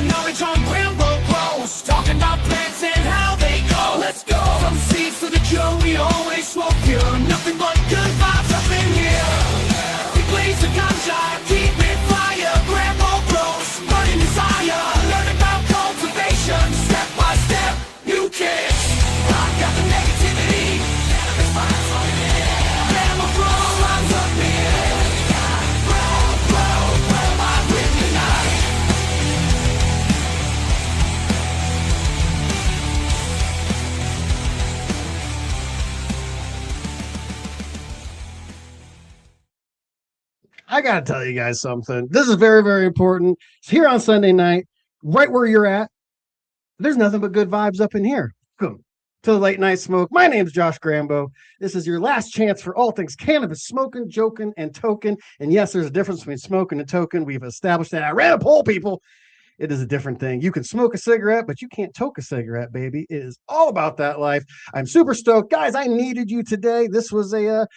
knowledge on GRAMBO grows, talking about plants and how they go. Let's go. From seeds to the cure, we always smoke pure. Nothing but good vibes up in here. We blaze the ganja, keep it fire. GRAMBO grows, burning desire. Learn about cultivation, step by step. You can. I got the negativity. Cannabis vibes on it. GRAMBO grows, lines up here. Grow, vibe with me tonight. I got to tell you guys something. This is very, very important. It's here on Sunday night, right where you're at. There's nothing but good vibes up in here. Welcome to the Late Night Smoke. My name's Josh GRAMBO. This is your last chance for all things cannabis, smoking, joking, and token. And yes, there's a difference between smoking and token. We've established that. I ran a poll, people. It is a different thing. You can smoke a cigarette, but you can't toke a cigarette, baby. It is all about that life. I'm super stoked. Guys, I needed you today. This was a,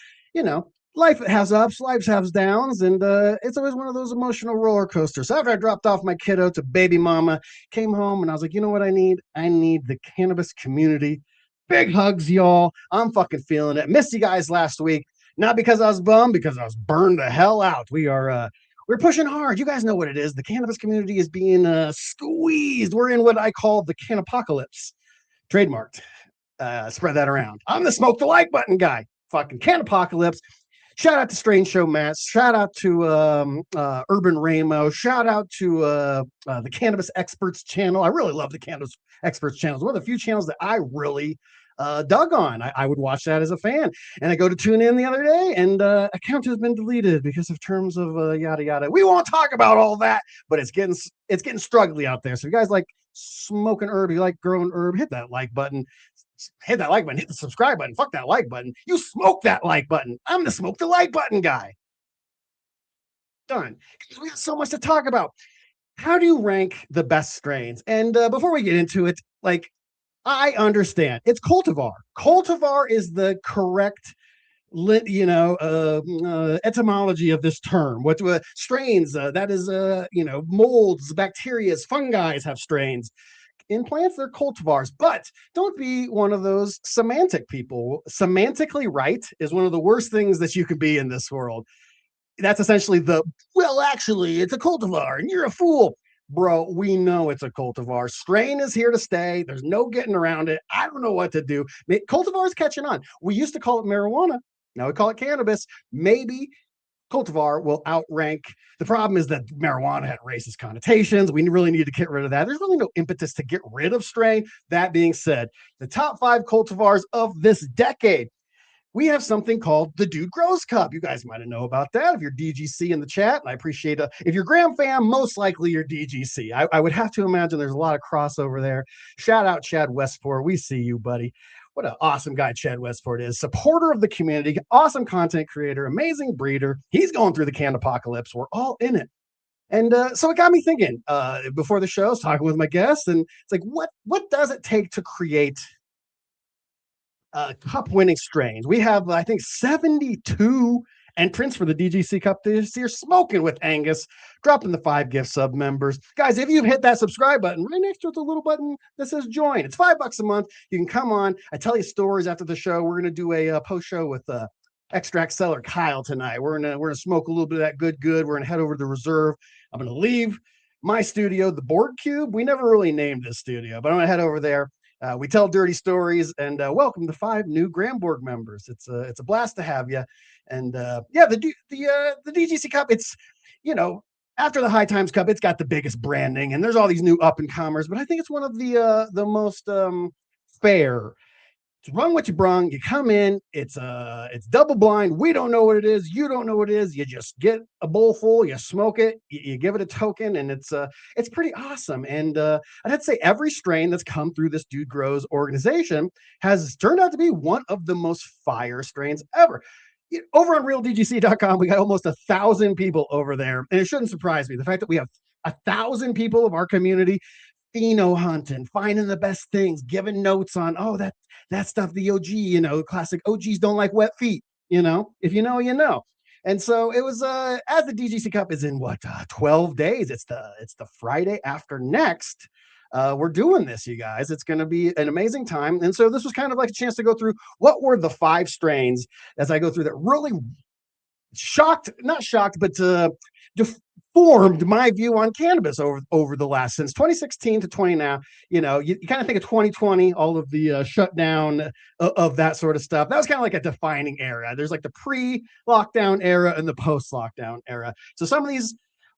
life has ups, life has downs, and it's always one of those emotional roller coasters. So after I dropped off my kiddo to baby mama, came home, and I was like, you know what I need? I need the cannabis community. Big hugs, y'all. I'm fucking feeling it. Missed you guys last week. Not because I was bummed, because I was burned the hell out. We're pushing hard. You guys know what it is. The cannabis community is being squeezed. We're in what I call the Cannapocalypse. Trademarked. Spread that around. I'm the smoke the like button guy. Fucking Cannapocalypse. Shout out to Strange Show Matt. Shout out to Urban Ramo. Shout out to the Cannabis Experts channel. I really love the Cannabis Experts channel. It's one of the few channels that I really dug on. I would watch that as a fan. And I go to tune in the other day, and account has been deleted because of terms of yada yada. We won't talk about all that, but it's getting struggly out there. So if you guys like smoking herb, you like growing herb, hit that like button. Hit that like button, hit the subscribe button, fuck that like button. You smoke that like button. I'm the smoke the like button guy. Done. We got so much to talk about. How do you rank the best strains? And before we get into it, I understand it's cultivar. Cultivar is the correct etymology of this term. What strains? That is molds, bacteria, fungi have strains. In plants, they're cultivars, but don't be one of those semantic people. Semantically right is one of the worst things that you could be in this world. That's essentially actually, it's a cultivar and you're a fool. Bro, we know it's a cultivar. Strain is here to stay. There's no getting around it. I don't know what to do. Cultivar is catching on. We used to call it marijuana. Now we call it cannabis. Maybe cultivar will outrank. The problem is that marijuana had racist connotations. We really need to get rid of that. There's really no impetus to get rid of strain. That being said, the top 5 cultivars of this decade, we have something called the Dude Grows Cup. You guys might know about that if you're DGC in the chat. And I appreciate it. If you're GramFam, most likely you're DGC. I would have to imagine there's a lot of crossover there. Shout out Chad Westport. We see you, buddy. What an awesome guy Chad Westport is. Supporter of the community, awesome content creator, amazing breeder. He's going through the Cannapocalypse. We're all in it. And so it got me thinking before the show. I was talking with my guests, and it's like, what does it take to create cup-winning strains? We have, I think, 72 entrants for the DGC Cup this year, smoking with Angus, dropping the 5 gift sub members. Guys, if you've hit that subscribe button, right next to it, the little button that says join. It's $5 a month. You can come on. I tell you stories after the show. We're going to do a post show with extract seller Kyle tonight. We're gonna smoke a little bit of that good. We're going to head over to the reserve. I'm going to leave my studio, the Borg Cube. We never really named this studio, but I'm going to head over there. We tell dirty stories, and welcome to 5 new GramBorg members. It's a blast to have you. And the DGC Cup, it's, after the High Times Cup, it's got the biggest branding, and there's all these new up and comers. But I think it's one of the most fair. It's run what you brung. You come in. It's double blind. We don't know what it is. You don't know what it is. You just get a bowl full. You smoke it. You give it a token, and it's pretty awesome. And I'd have to say every strain that's come through this Dude Grows organization has turned out to be one of the most fire strains ever. Over on realdgc.com, we got almost 1,000 people over there, and it shouldn't surprise me. The fact that we have 1,000 people of our community pheno hunting, finding the best things, giving notes on, that stuff, the OG, classic OGs don't like wet feet, if you know, you know. And so it was as the DGC Cup is in 12 days. It's the Friday after next. We're doing this, you guys. It's going to be an amazing time. And so this was kind of like a chance to go through what were the 5 strains as I go through that really not shocked, but deformed my view on cannabis over the last, since 2016 to 20 now. You kind of think of 2020, all of the shutdown of that sort of stuff. That was kind of like a defining era. There's like the pre-lockdown era and the post-lockdown era. So some of these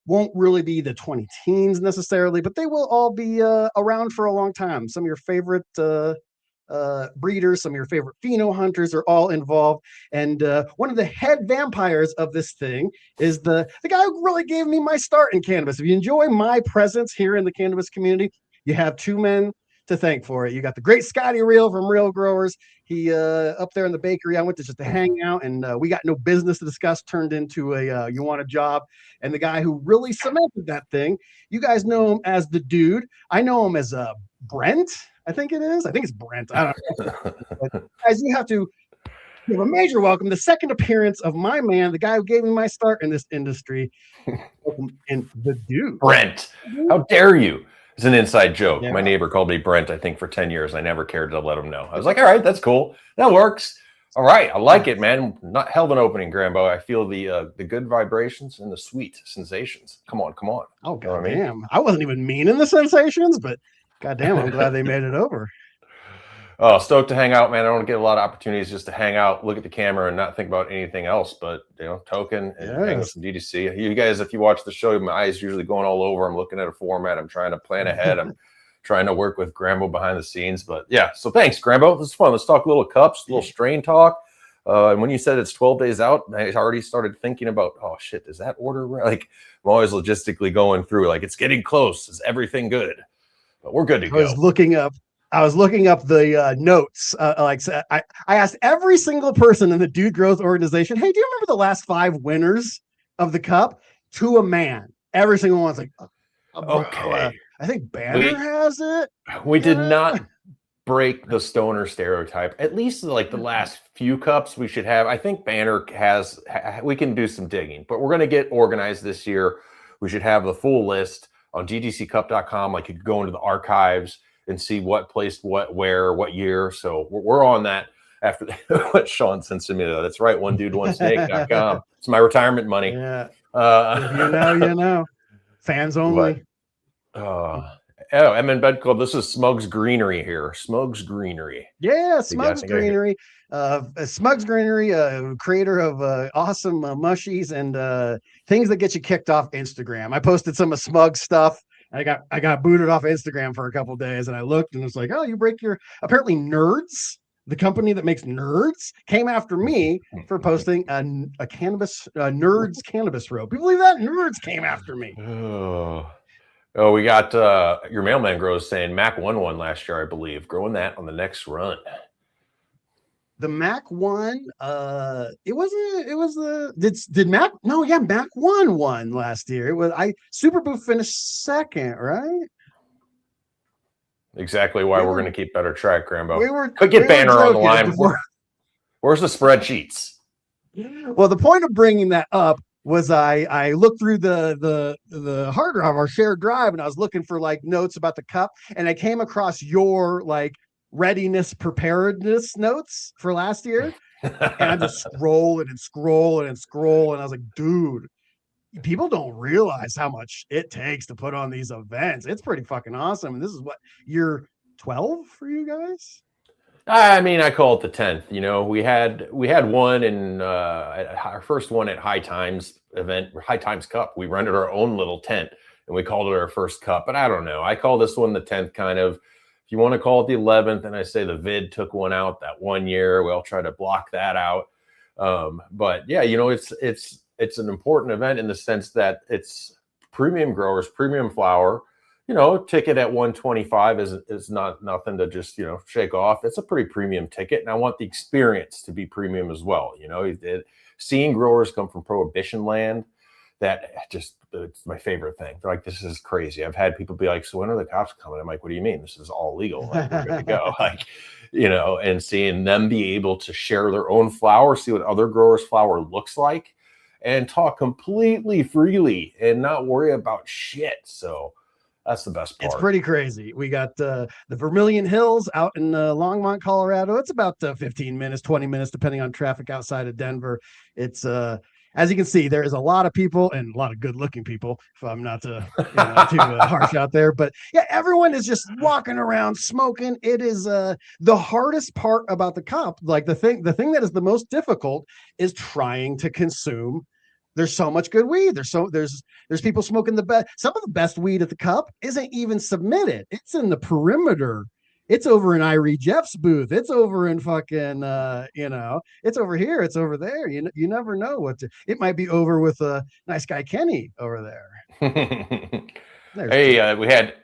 won't really be the 20 teens necessarily, but they will all be around for a long time. Some of your favorite breeders, some of your favorite pheno hunters are all involved. And one of the head vampires of this thing is the guy who really gave me my start in cannabis. If you enjoy my presence here in the cannabis community, you have 2 men to thank for it. You got the great Scotty Real from Real Growers. He up there in the bakery, I went to just to hang out, and we got no business to discuss, turned into a you want a job. And the guy who really cemented that thing, you guys know him as the Dude. I know him as Brent. I think it's Brent. I don't know. But guys, you have to give a major welcome. The second appearance of my man, the guy who gave me my start in this industry. And the Dude. Brent, how dare you? It's an inside joke. Yeah. My neighbor called me Brent, I think, for 10 years. I never cared to let him know. I was like, all right, that's cool. That works. All right. I like it, man. Not hell of an opening, Grambo. I feel the good vibrations and the sweet sensations. Come on. Oh, You know what I mean? goddamn. I wasn't even meaning the sensations, but goddamn, I'm glad they made it over. Oh, stoked to hang out, man. I don't get a lot of opportunities just to hang out, look at the camera, and not think about anything else but, token and hang with some DDC. You guys, if you watch the show, my eyes usually going all over. I'm looking at a format. I'm trying to plan ahead. I'm trying to work with GRAMBO behind the scenes. But yeah, so thanks, GRAMBO. This is fun. Let's talk a little cups, a little strain talk. And when you said it's 12 days out, I already started thinking about, oh, shit, does that order? Like, I'm always logistically going through, like, it's getting close. Is everything good? But we're good to go. I was looking up the notes. I asked every single person in the Dude Growth organization, hey, do you remember the last 5 winners of the cup? To a man. Every single one's like, okay. I think Banner has it. We did not break the stoner stereotype. At least like the last few cups we should have. I think Banner has, we can do some digging, but we're going to get organized this year. We should have the full list on ggccup.com. Like you could go into the archives and see what placed what, where, what year. So we're on that after what Sean sent to me. That's right. One dude, one snake.com. It's my money. Yeah. You know. Fans only. M in Bed Club. This is Smug's Greenery here. Smug's Greenery. Yeah, Smug's Greenery. Smug's Greenery, creator of awesome mushies and things that get you kicked off Instagram. I posted some of Smug's stuff. I got booted off Instagram for a couple of days, and I looked and it's like, oh, you break your. Apparently, Nerds, the company that makes Nerds, came after me for posting a cannabis Nerds cannabis rope. You believe that? Nerds came after me. Oh, we got your mailman grows saying Mac won one last year, I believe. Growing that on the next run. The Mac won. It was did Mac? No, yeah, Mac won last year. It was Super Boo finished second, right? Exactly why we're going to keep better track, Grambo. Could get Banner on the line. Where's the spreadsheets? Well, the point of bringing that up was I looked through the hard drive, our shared drive, and I was looking for like notes about the cup, and I came across your like readiness preparedness notes for last year, and I'm just scrolling, and I was like, dude, people don't realize how much it takes to put on these events. It's pretty fucking awesome. And this is what, year 12 for you guys? I mean, I call it the 10th. You know, we had one in our first one at High Times event, High Times Cup. We rented our own little tent and we called it our first cup. But I don't know. I call this one the 10th kind of. If you want to call it the 11th, and I say the vid took one out that one year, we'll try to block that out. But yeah, you know, it's an important event in the sense that it's premium growers, premium flower. You know, ticket at $125 is not nothing to just, you know, shake off. It's a pretty premium ticket, and I want the experience to be premium as well. You know, seeing growers come from prohibition land, it's my favorite thing. They're like, this is crazy. I've had people be like, so when are the cops coming? I'm like, what do you mean? This is all legal. Like, we're good to go. Like, you know, and seeing them be able to share their own flower, see what other growers' flower looks like, and talk completely freely and not worry about shit. So that's the best part. It's pretty crazy. We got the Vermilion Hills out in Longmont, Colorado. It's about 15 minutes, 20 minutes, depending on traffic outside of Denver. It's as you can see, there is a lot of people and a lot of good-looking people, if I'm not too harsh out there. But yeah, everyone is just walking around smoking. It is the hardest part about the cup. Like the thing that is the most difficult is trying to consume. There's so much good weed. There's people smoking the best. Some of the best weed at the cup isn't even submitted. It's in the perimeter. It's over in Irie Jeff's booth. It's over in fucking, it's over here. It's over there. You never know it might be over with a nice guy, Kenny, over there. Hey, we had,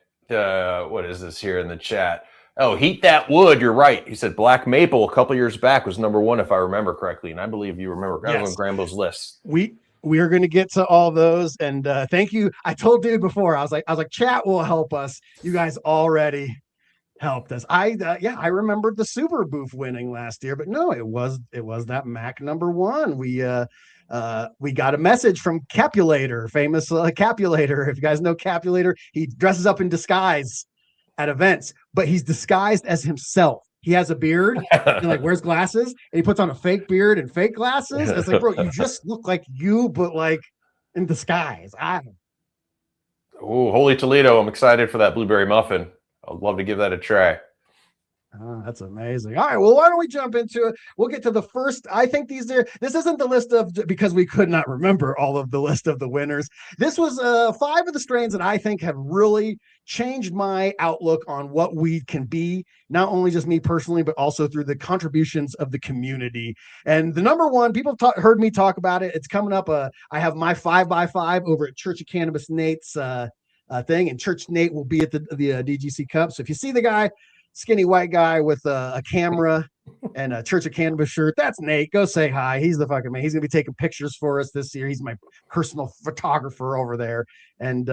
what is this here in the chat? Oh, Heat That Wood. You're right. He said Black Maple a couple years back was #1, if I remember correctly. And I believe you remember. That was on GRAMBO's list. We are going to get to all those. And thank you. I told dude before, I was like, chat will help us. You guys already helped us. I remembered the Super Booth winning last year, but no, it was that Mac #1. We got a message from Capulator, famous Capulator. If you guys know Capulator, he dresses up in disguise at events, but he's disguised as himself. He has a beard and like wears glasses, and he puts on a fake beard and fake glasses. It's like, bro, you just look like you, but like in disguise. Oh, Holy Toledo! I'm excited for that blueberry muffin. I'd love to give that a try. Oh, that's amazing. All right, well, why don't we jump into it? We'll get to the first. I think this isn't the list of, because we could not remember all of the list of the winners. This was 5 of the strains that I think have really changed my outlook on what weed can be, not only just me personally, but also through the contributions of the community. And the #1, people heard me talk about it. It's coming up. I have my 5x5 over at Church of Cannabis Nate's thing, and Church Nate will be at the DGC Cup. So if you see the guy, skinny white guy with a camera and a Church of Cannabis shirt, that's Nate. Go say hi. He's the fucking man. He's gonna be taking pictures for us this year. He's my personal photographer over there, and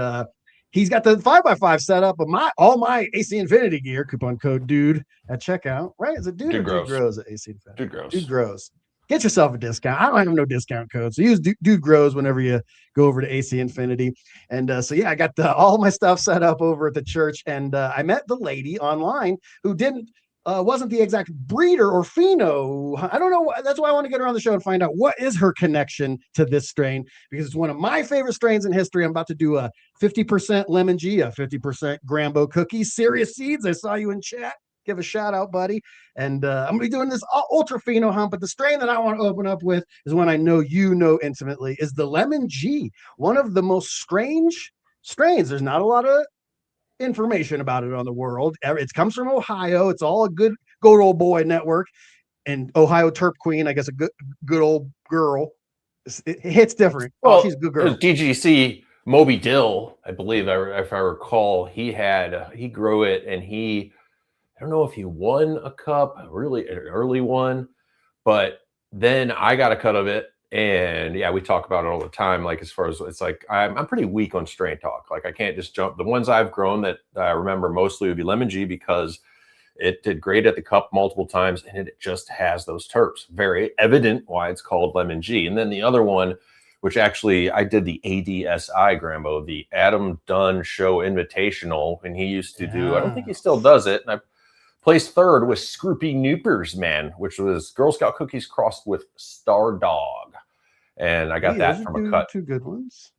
he's got the 5x5 set up of all my AC Infinity gear. Coupon code dude at checkout. Right? Is it dude or Dude Grows at AC Infinity? Dude Grows. Get yourself a discount. I don't have no discount code, so use Dude Grows whenever you go over to AC Infinity. And so yeah, I got all my stuff set up over at the church, and I met the lady online who wasn't the exact breeder or pheno. I don't know. That's why I want to get her on the show and find out what is her connection to this strain, because it's one of my favorite strains in history. I'm about to do a 50% lemon G, a 50% GRAMBO cookies. Serious Seeds, I saw you in chat. Give a shout out, buddy. And I'm gonna be doing this ultra pheno hump, but the strain that I want to open up with is one I know you know intimately, is the Lemon G, one of the most strange strains. There's not a lot of information about it on the world. It comes from Ohio. It's all a good old boy network, and Ohio Terp Queen, I guess a good old girl. It hits different. Well, she's a good girl. DGC Moby Dill, I believe, if I recall, he grew it, and I don't know if he won a cup, really an early one, but then I got a cut of it. And yeah, we talk about it all the time. Like, as far as it's like, I'm pretty weak on strain talk. Like, I can't just jump. The ones I've grown that I remember mostly would be Lemon G, because it did great at the cup multiple times, and it just has those terps. Very evident why it's called Lemon G. And then the other one, which actually I did the ADSI GRAMBO, the Adam Dunn Show Invitational, and he used to do, I don't think he still does it. And I placed 3rd with Scroopy Noopers, man, which was Girl Scout cookies crossed with Star Dog. And I got that from a cut. 2 good ones.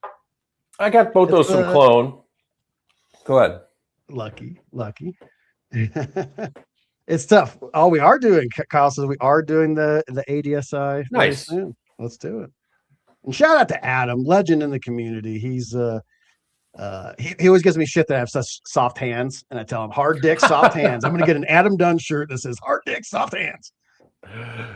I got both those from Clone. Go ahead. Lucky. It's tough. All we are doing, Kyle says, we are doing the ADSI. Nice. Let's do it. And shout out to Adam, legend in the community. He's he always gives me shit that I have such soft hands, and I tell him hard dick, soft hands. I'm gonna get an Adam Dunn shirt that says hard dick, soft hands.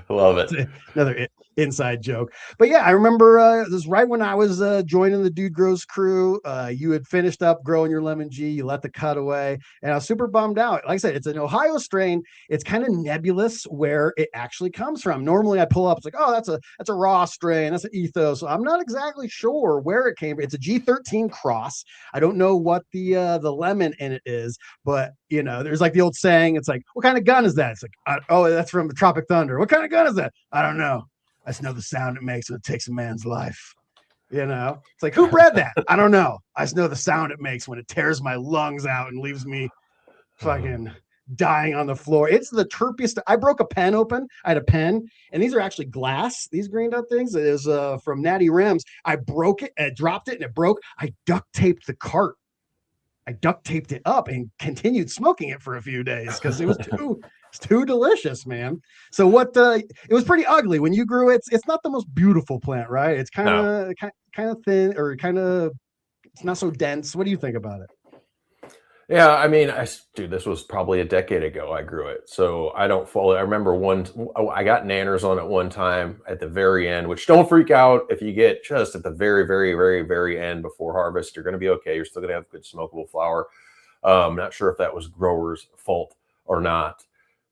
Love it. Another inside joke. But yeah, I remember this was right when I was joining the Dude Grows crew. You had finished up growing your Lemon G. You let the cut away, and I was super bummed out. Like I said, it's an Ohio strain. It's kind of nebulous where it actually comes from. Normally, I pull up, it's like, oh, that's a raw strain. That's an ethos. So I'm not exactly sure where it came from. It's a G13 cross. I don't know what the lemon in it is, but you know, there's like the old saying. It's like, what kind of gun is that? It's like, oh, that's from the Tropic Thunder. What kind of gun is that? I don't know. I just know the sound it makes when it takes a man's life. You know, it's like, who bred that? I don't know. I just know the sound it makes when it tears my lungs out and leaves me fucking dying on the floor. It's the terpiest. I broke a pen open. I had a pen, and these are actually glass. These greened up things. It is from Natty Rims. I broke it, and dropped it, and it broke. I duct taped the cart. I duct taped it up and continued smoking it for a few days because it was too delicious, man. So what? It was pretty ugly when you grew it. It's not the most beautiful plant, right? It's kind of thin, or kind of, it's not so dense. What do you think about it? Yeah, I mean, dude, this was probably a decade ago I grew it. So I don't follow. I remember I got nanners on it one time at the very end, which don't freak out if you get just at the very, very, very, very end before harvest. You're going to be okay. You're still going to have good smokable flower. Not sure if that was growers' fault or not.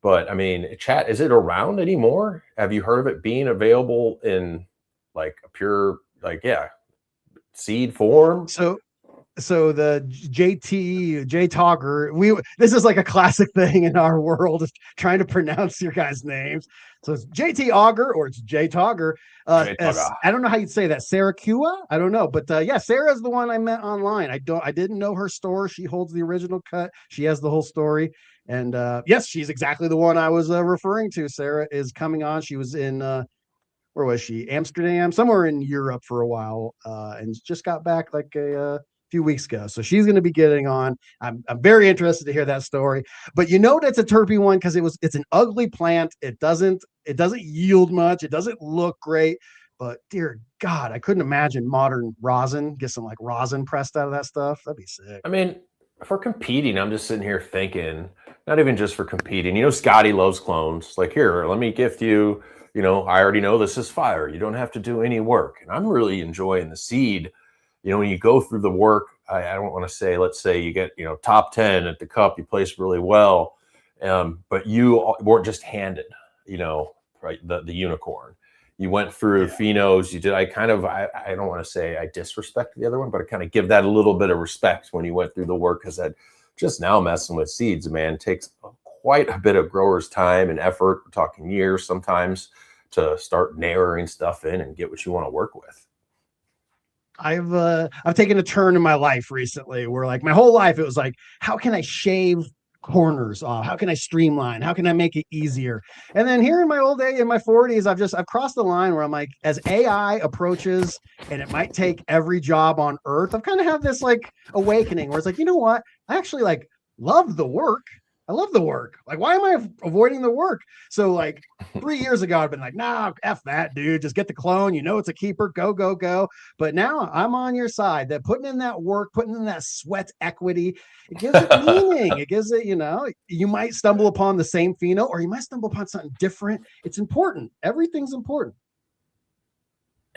But I mean, chat, is it around anymore? Have you heard of it being available in like a pure, seed form? So the J Togger, this is like a classic thing in our world, is trying to pronounce your guys' names. So it's JT Auger or it's J Togger. I don't know how you'd say that. Sarah Kua? I don't know. But yeah, Sarah's the one I met online. I didn't know her store. She holds the original cut. She has the whole story. And yes, she's exactly the one I was referring to. Sarah is coming on. She was in where was she? Amsterdam, somewhere in Europe for a while, and just got back like a few weeks ago. So she's going to be getting on. I'm very interested to hear that story. But you know that's a terpy one because it's an ugly plant. It doesn't yield much. It doesn't look great. But dear God, I couldn't imagine modern rosin. Get some like rosin pressed out of that stuff. That'd be sick. I mean, for competing, I'm just sitting here thinking, not even just for competing. You know, Scotty loves clones. Like, here, let me gift you. You know, I already know this is fire. You don't have to do any work. And I'm really enjoying the seed. You know, when you go through the work, I don't want to say, let's say you get, top 10 at the cup, you placed really well, but you weren't just handed, right, the unicorn. You went through phenos. You did. I don't want to say I disrespect the other one, but I kind of give that a little bit of respect when you went through the work, because that just now messing with seeds, man, takes quite a bit of growers' time and effort. We're talking years sometimes to start narrowing stuff in and get what you want to work with. I've taken a turn in my life recently where, like, my whole life it was like, how can I shave corners off? How can I streamline? How can I make it easier? And then here in my old age, in my 40s, I've crossed the line where I'm like, as AI approaches and it might take every job on earth, I've kind of have this like awakening where it's like, you know what? I actually like love the work. I love the work. Like, why am I avoiding the work? So like 3 years ago, I've been like, nah, F that, dude. Just get the clone. You know, it's a keeper. Go, go, go. But now I'm on your side. That putting in that work, putting in that sweat equity, it gives it meaning. It gives it, you might stumble upon the same pheno or you might stumble upon something different. It's important. Everything's important.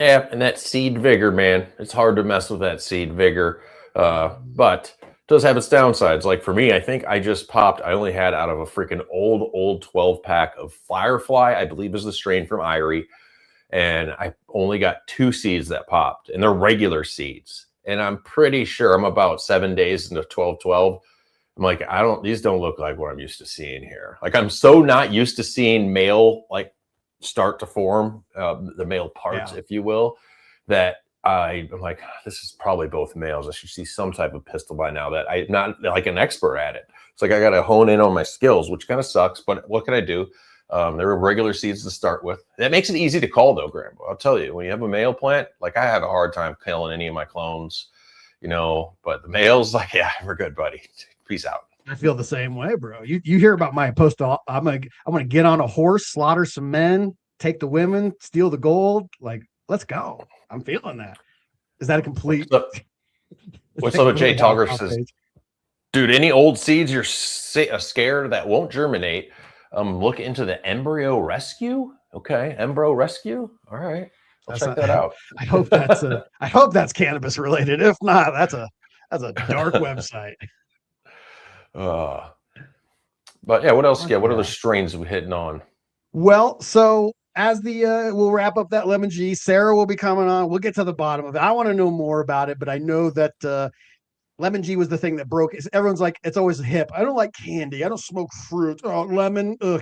Yeah, and that seed vigor, man. It's hard to mess with that seed vigor. But does have its downsides. Like for me, I think I just popped. I only had out of a freaking old 12 pack of Firefly, I believe is the strain from Irie. And I only got 2 seeds that popped, and they're regular seeds. And I'm pretty sure I'm about 7 days into 12-12. I'm like, these don't look like what I'm used to seeing here. Like, I'm so not used to seeing male, like, start to form the male parts, if you will, that I'm like, this is probably both males. I should see some type of pistol by now that I'm not like an expert at it. It's like I got to hone in on my skills, which kind of sucks, but what can I do? There are regular seeds to start with. That makes it easy to call though, GRAMBO. I'll tell you, when you have a male plant, like I had a hard time killing any of my clones, but the males, like, yeah, we're good, buddy. Peace out. I feel the same way, bro. You hear about my post. I'm gonna get on a horse, slaughter some men, take the women, steal the gold. Like, let's go. I'm feeling that. Is that a complete? What's up with Jay Togger says, dude, any old seeds you're scared that won't germinate, look into the embryo rescue. Okay, embryo rescue. All right, I'll check that out. I hope that's cannabis related. If not, that's a dark website. But yeah, what else? Yeah, what other strains are we hitting on? Well, so as we'll wrap up that Lemon G, Sarah will be coming on. We'll get to the bottom of it. I want to know more about it, but I know that Lemon G was the thing that broke. Everyone's like, it's always hip. I don't like candy. I don't smoke fruit. Oh, lemon. Ugh.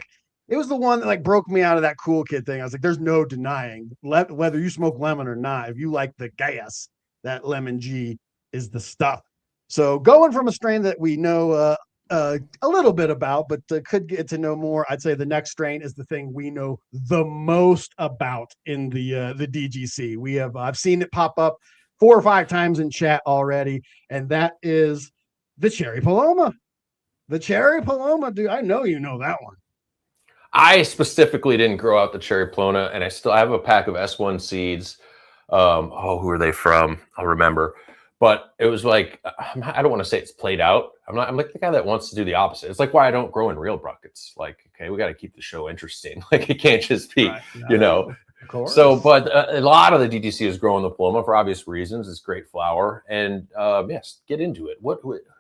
it was the one that like broke me out of that cool kid thing. I was like, there's no denying whether you smoke lemon or not. If you like the gas, that lemon G is the stuff. So going from a strain that we know a little bit about, but could get to know more, I'd say the next strain is the thing we know the most about in the DGC. I've seen it pop up 4 or 5 times in chat already, and that is the Cherry Paloma. The Cherry Paloma, dude. I know you know that one. I specifically didn't grow out the Cherry Paloma, and I have a pack of S1 seeds. Who are they from? I'll remember. But it was like, I don't want to say it's played out. I'm like the guy that wants to do the opposite. It's like why I don't grow in real buckets. Like, okay, we got to keep the show interesting. Like it can't just be, Right. No, you know. Of course. So, but a lot of the DTC is growing the Paloma for obvious reasons. It's great flower, and yes, get into it.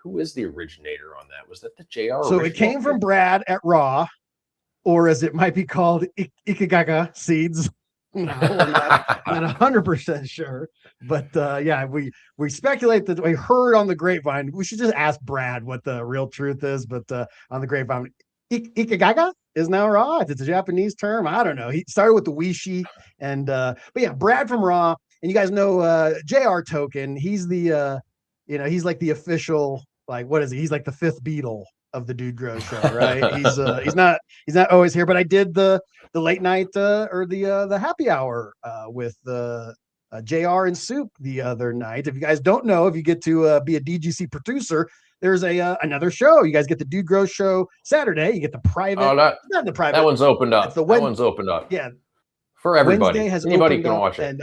Who is the originator on that? Was that the JR? So it came from Brad at Raw, or as it might be called, Ikegaga seeds. No, we're not 100% sure, but yeah, we speculate that we heard on the grapevine. We should just ask Brad what the real truth is, but on the grapevine, Ikegaga is now raw. It's a Japanese term. I don't know. He started with the Wishi, and but yeah, Brad from Raw, and you guys know JR Token. He's the he's like the official, like, what is he? He's like the 5th Beatle of the Dude Grows show, right? He's not always here, but I did the late night or the happy hour with JR and Soup the other night. If you guys don't know, if you get to be a DGC producer, there's another show. You guys get the Dude Grows show Saturday. You get the private. Oh, not the private. That one's opened up. That one's opened up. Yeah, for everybody. Wednesday has Anybody can watch it. And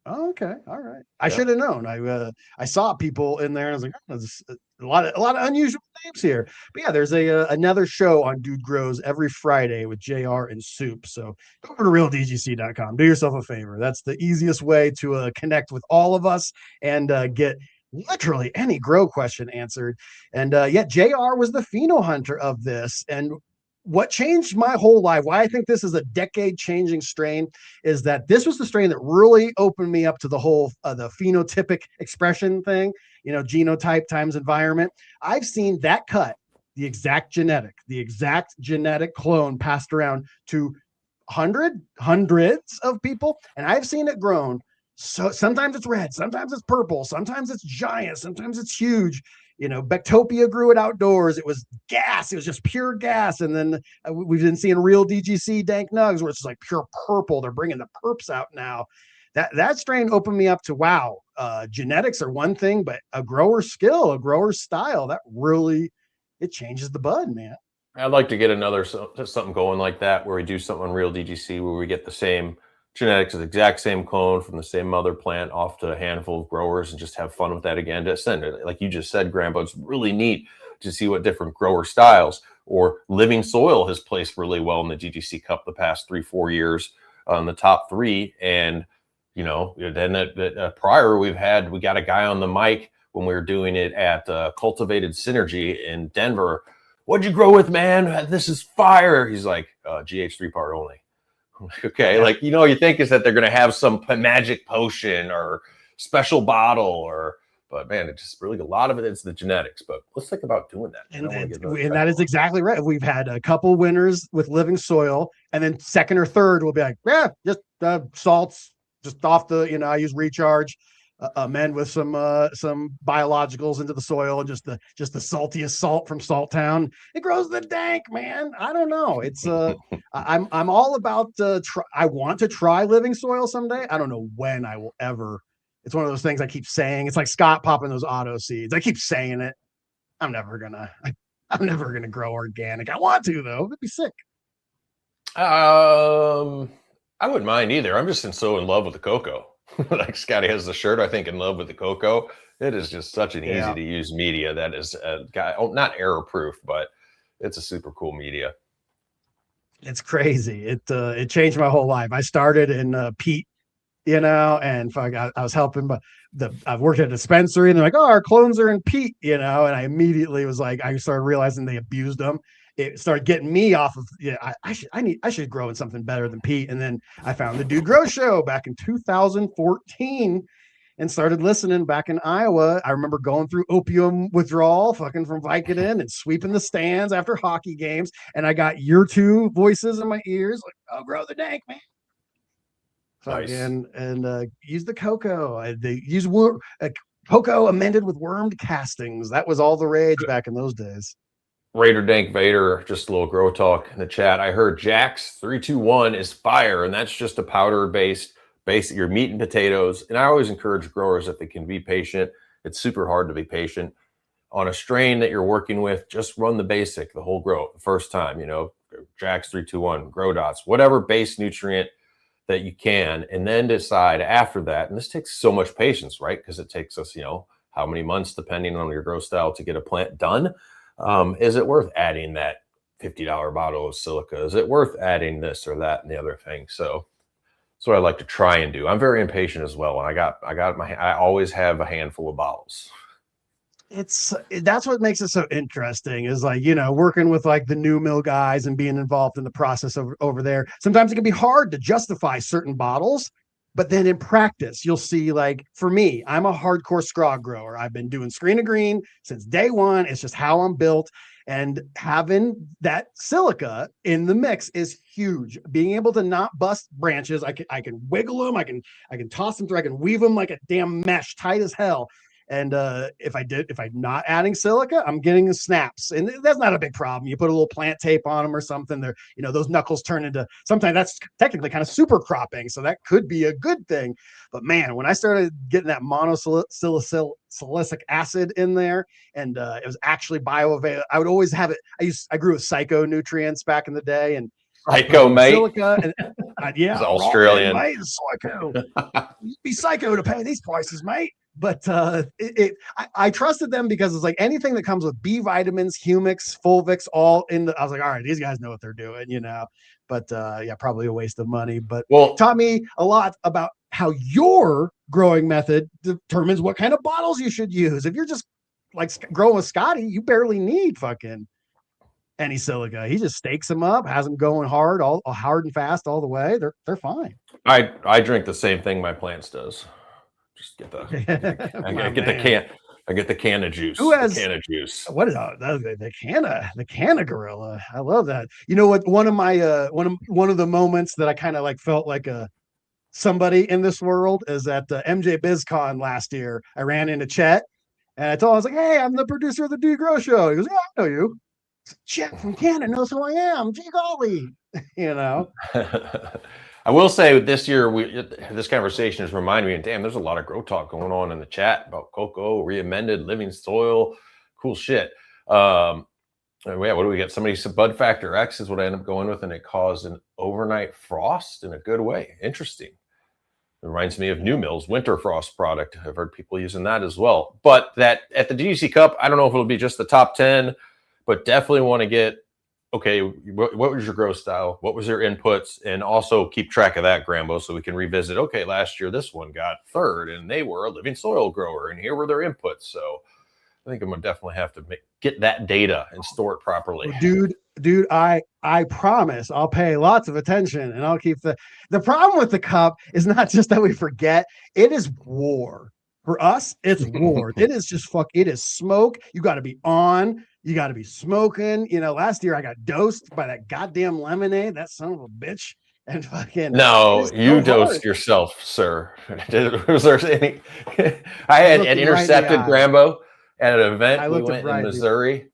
oh, okay, all right. I should have known. I saw people in there, and I was like, oh, there's a lot of unusual names here. But yeah, there's another show on Dude Grows every Friday with JR and Soup. So go over to realdgc.com. Do yourself a favor. That's the easiest way to connect with all of us and get literally any grow question answered. And yeah, JR was the pheno hunter of this. And what changed my whole life, why I think this is a decade-changing strain, is that this was the strain that really opened me up to the whole the phenotypic expression thing, genotype times environment. I've seen that cut, the exact genetic clone passed around to hundreds of people, and I've seen it grown. So sometimes it's red, sometimes it's purple, sometimes it's giant, sometimes it's huge. Bectopia grew it outdoors. It was gas. It was just pure gas. And then we've been seeing real DGC dank nugs where it's like pure purple. They're bringing the perps out now. That strain opened me up to, wow, genetics are one thing, but a grower's skill, a grower's style, that really, it changes the bud, man. I'd like to get something going like that where we do something on real DGC where we get the same genetics, the exact same clone from the same mother plant off to a handful of growers and just have fun with that again. To send it, like you just said, Grambo, it's really neat to see what different grower styles or Living Soil has placed really well in the DGC Cup the past 3-4 years on the top 3. And, then prior we got a guy on the mic when we were doing it at Cultivated Synergy in Denver. What'd you grow with, man? This is fire. He's like, GH3 part only. Okay, like you think is that they're going to have some magic potion or special bottle but man, it's just really a lot of it's the genetics. But let's think about doing that. And that is exactly right. We've had a couple winners with Living Soil, and then second or third will be like, yeah, just salts, just off the I use recharge. Amend with some biologicals into the soil, and just the saltiest salt from Salt Town. It grows the dank, man. I don't know. It's I'm all about I want to try Living Soil someday. I don't know when I will ever. It's one of those things I keep saying. It's like Scott popping those auto seeds. I keep saying it. I'm never gonna grow organic. I want to though. It'd be sick. I wouldn't mind either. I'm just so in love with the cocoa. Like Scotty has the shirt, I think, in love with the cocoa. It is just such an easy to use media that is not error proof, but it's a super cool media. It's crazy. It changed my whole life. I started in peat, and I was helping, but I've worked at a dispensary, and they're like, oh, our clones are in peat, and I immediately was like, I started realizing they abused them. It started getting me off of, I should grow in something better than peat. And then I found the Dude Grow show back in 2014. and started listening back in Iowa. I remember going through opium withdrawal, fucking from Vicodin, and sweeping the stands after hockey games. And I got your two voices in my ears, like, "Oh, grow the dank, man." Nice. And use the cocoa. They use cocoa amended with wormed castings. That was all the rage back in those days. Raider Dank Vader, just a little grow talk in the chat. I heard Jack's 321 is fire, and that's just a powder-based base your meat and potatoes. And I always encourage growers, if they can be patient, it's super hard to be patient. On a strain that you're working with, just run the basic, the whole grow, the first time, Jack's 321, Grow Dots, whatever base nutrient that you can, and then decide after that. And this takes so much patience, right? Because it takes us, how many months, depending on your grow style, to get a plant done. Is it worth adding that $50 bottle of silica? Is it worth adding this or that and the other thing? So that's what I like to try and do. I'm very impatient as well. And I always have a handful of bottles. That's what makes it so interesting, is like, working with like the new mill guys and being involved in the process over there. Sometimes it can be hard to justify certain bottles, but then in practice, you'll see, like, for me, I'm a hardcore scrog grower. I've been doing screen to green since day one. It's just how I'm built. And having that silica in the mix is huge. Being able to not bust branches, I can wiggle them, I can toss them through, I can weave them like a damn mesh, tight as hell. And if I'm not adding silica, I'm getting the snaps, and that's not a big problem. You put a little plant tape on them or something. They're, those knuckles turn into, sometimes that's technically kind of super cropping, so that could be a good thing. But man, when I started getting that monosilicic acid in there, and it was actually bioavailable, I would always have it. I grew with psycho nutrients back in the day, and Psycho, mate. Silica, and yeah, it's Australian. Mate, psycho. You'd be psycho to pay these prices, mate. But I trusted them because it's like anything that comes with B vitamins, humics, fulvics, all in the. I was like, all right, these guys know what they're doing, But yeah, probably a waste of money. But taught me a lot about how your growing method determines what kind of bottles you should use. If you're just like growing with Scotty, you barely need fucking any silica. He just stakes them up, has them going hard, all hard and fast all the way. They're fine. I drink the same thing my plants does. Just get I get the can of juice. Who has the can of juice? What is the can of gorilla? I love that. You know what? One of my one of the moments that I kind of like felt like somebody in this world is at MJ BizCon last year. I ran into Chet and I was like, "Hey, I'm the producer of the Dude Grow Show." He goes, "Yeah, I know you." Chet from Canada knows who I am. Gee golly, I will say this year, this conversation has reminded me, and damn, there's a lot of grow talk going on in the chat about cocoa, re-amended, living soil, cool shit. Yeah, what do we get? Somebody said Bud Factor X is what I end up going with, and it caused an overnight frost in a good way. Interesting. It reminds me of New Mill's winter frost product. I've heard people using that as well. But that at the GC Cup, I don't know if it'll be just the top 10, but definitely want to get, okay, what was your growth style? What was your inputs? And also keep track of that, Grambo, so we can revisit, okay, last year this one got third and they were a living soil grower and here were their inputs. So I think I'm going to definitely have to get that data and store it properly. Dude, I promise I'll pay lots of attention and I'll keep the problem with the cup is not just that we forget, it is war. For us, it's war. It is just it is smoke. You got to be on. You got to be smoking. Last year I got dosed by that goddamn lemonade, that son of a bitch. And fucking no, you dosed yourself, sir. Was there any? I had intercepted Grambo at an event. We went in Missouri.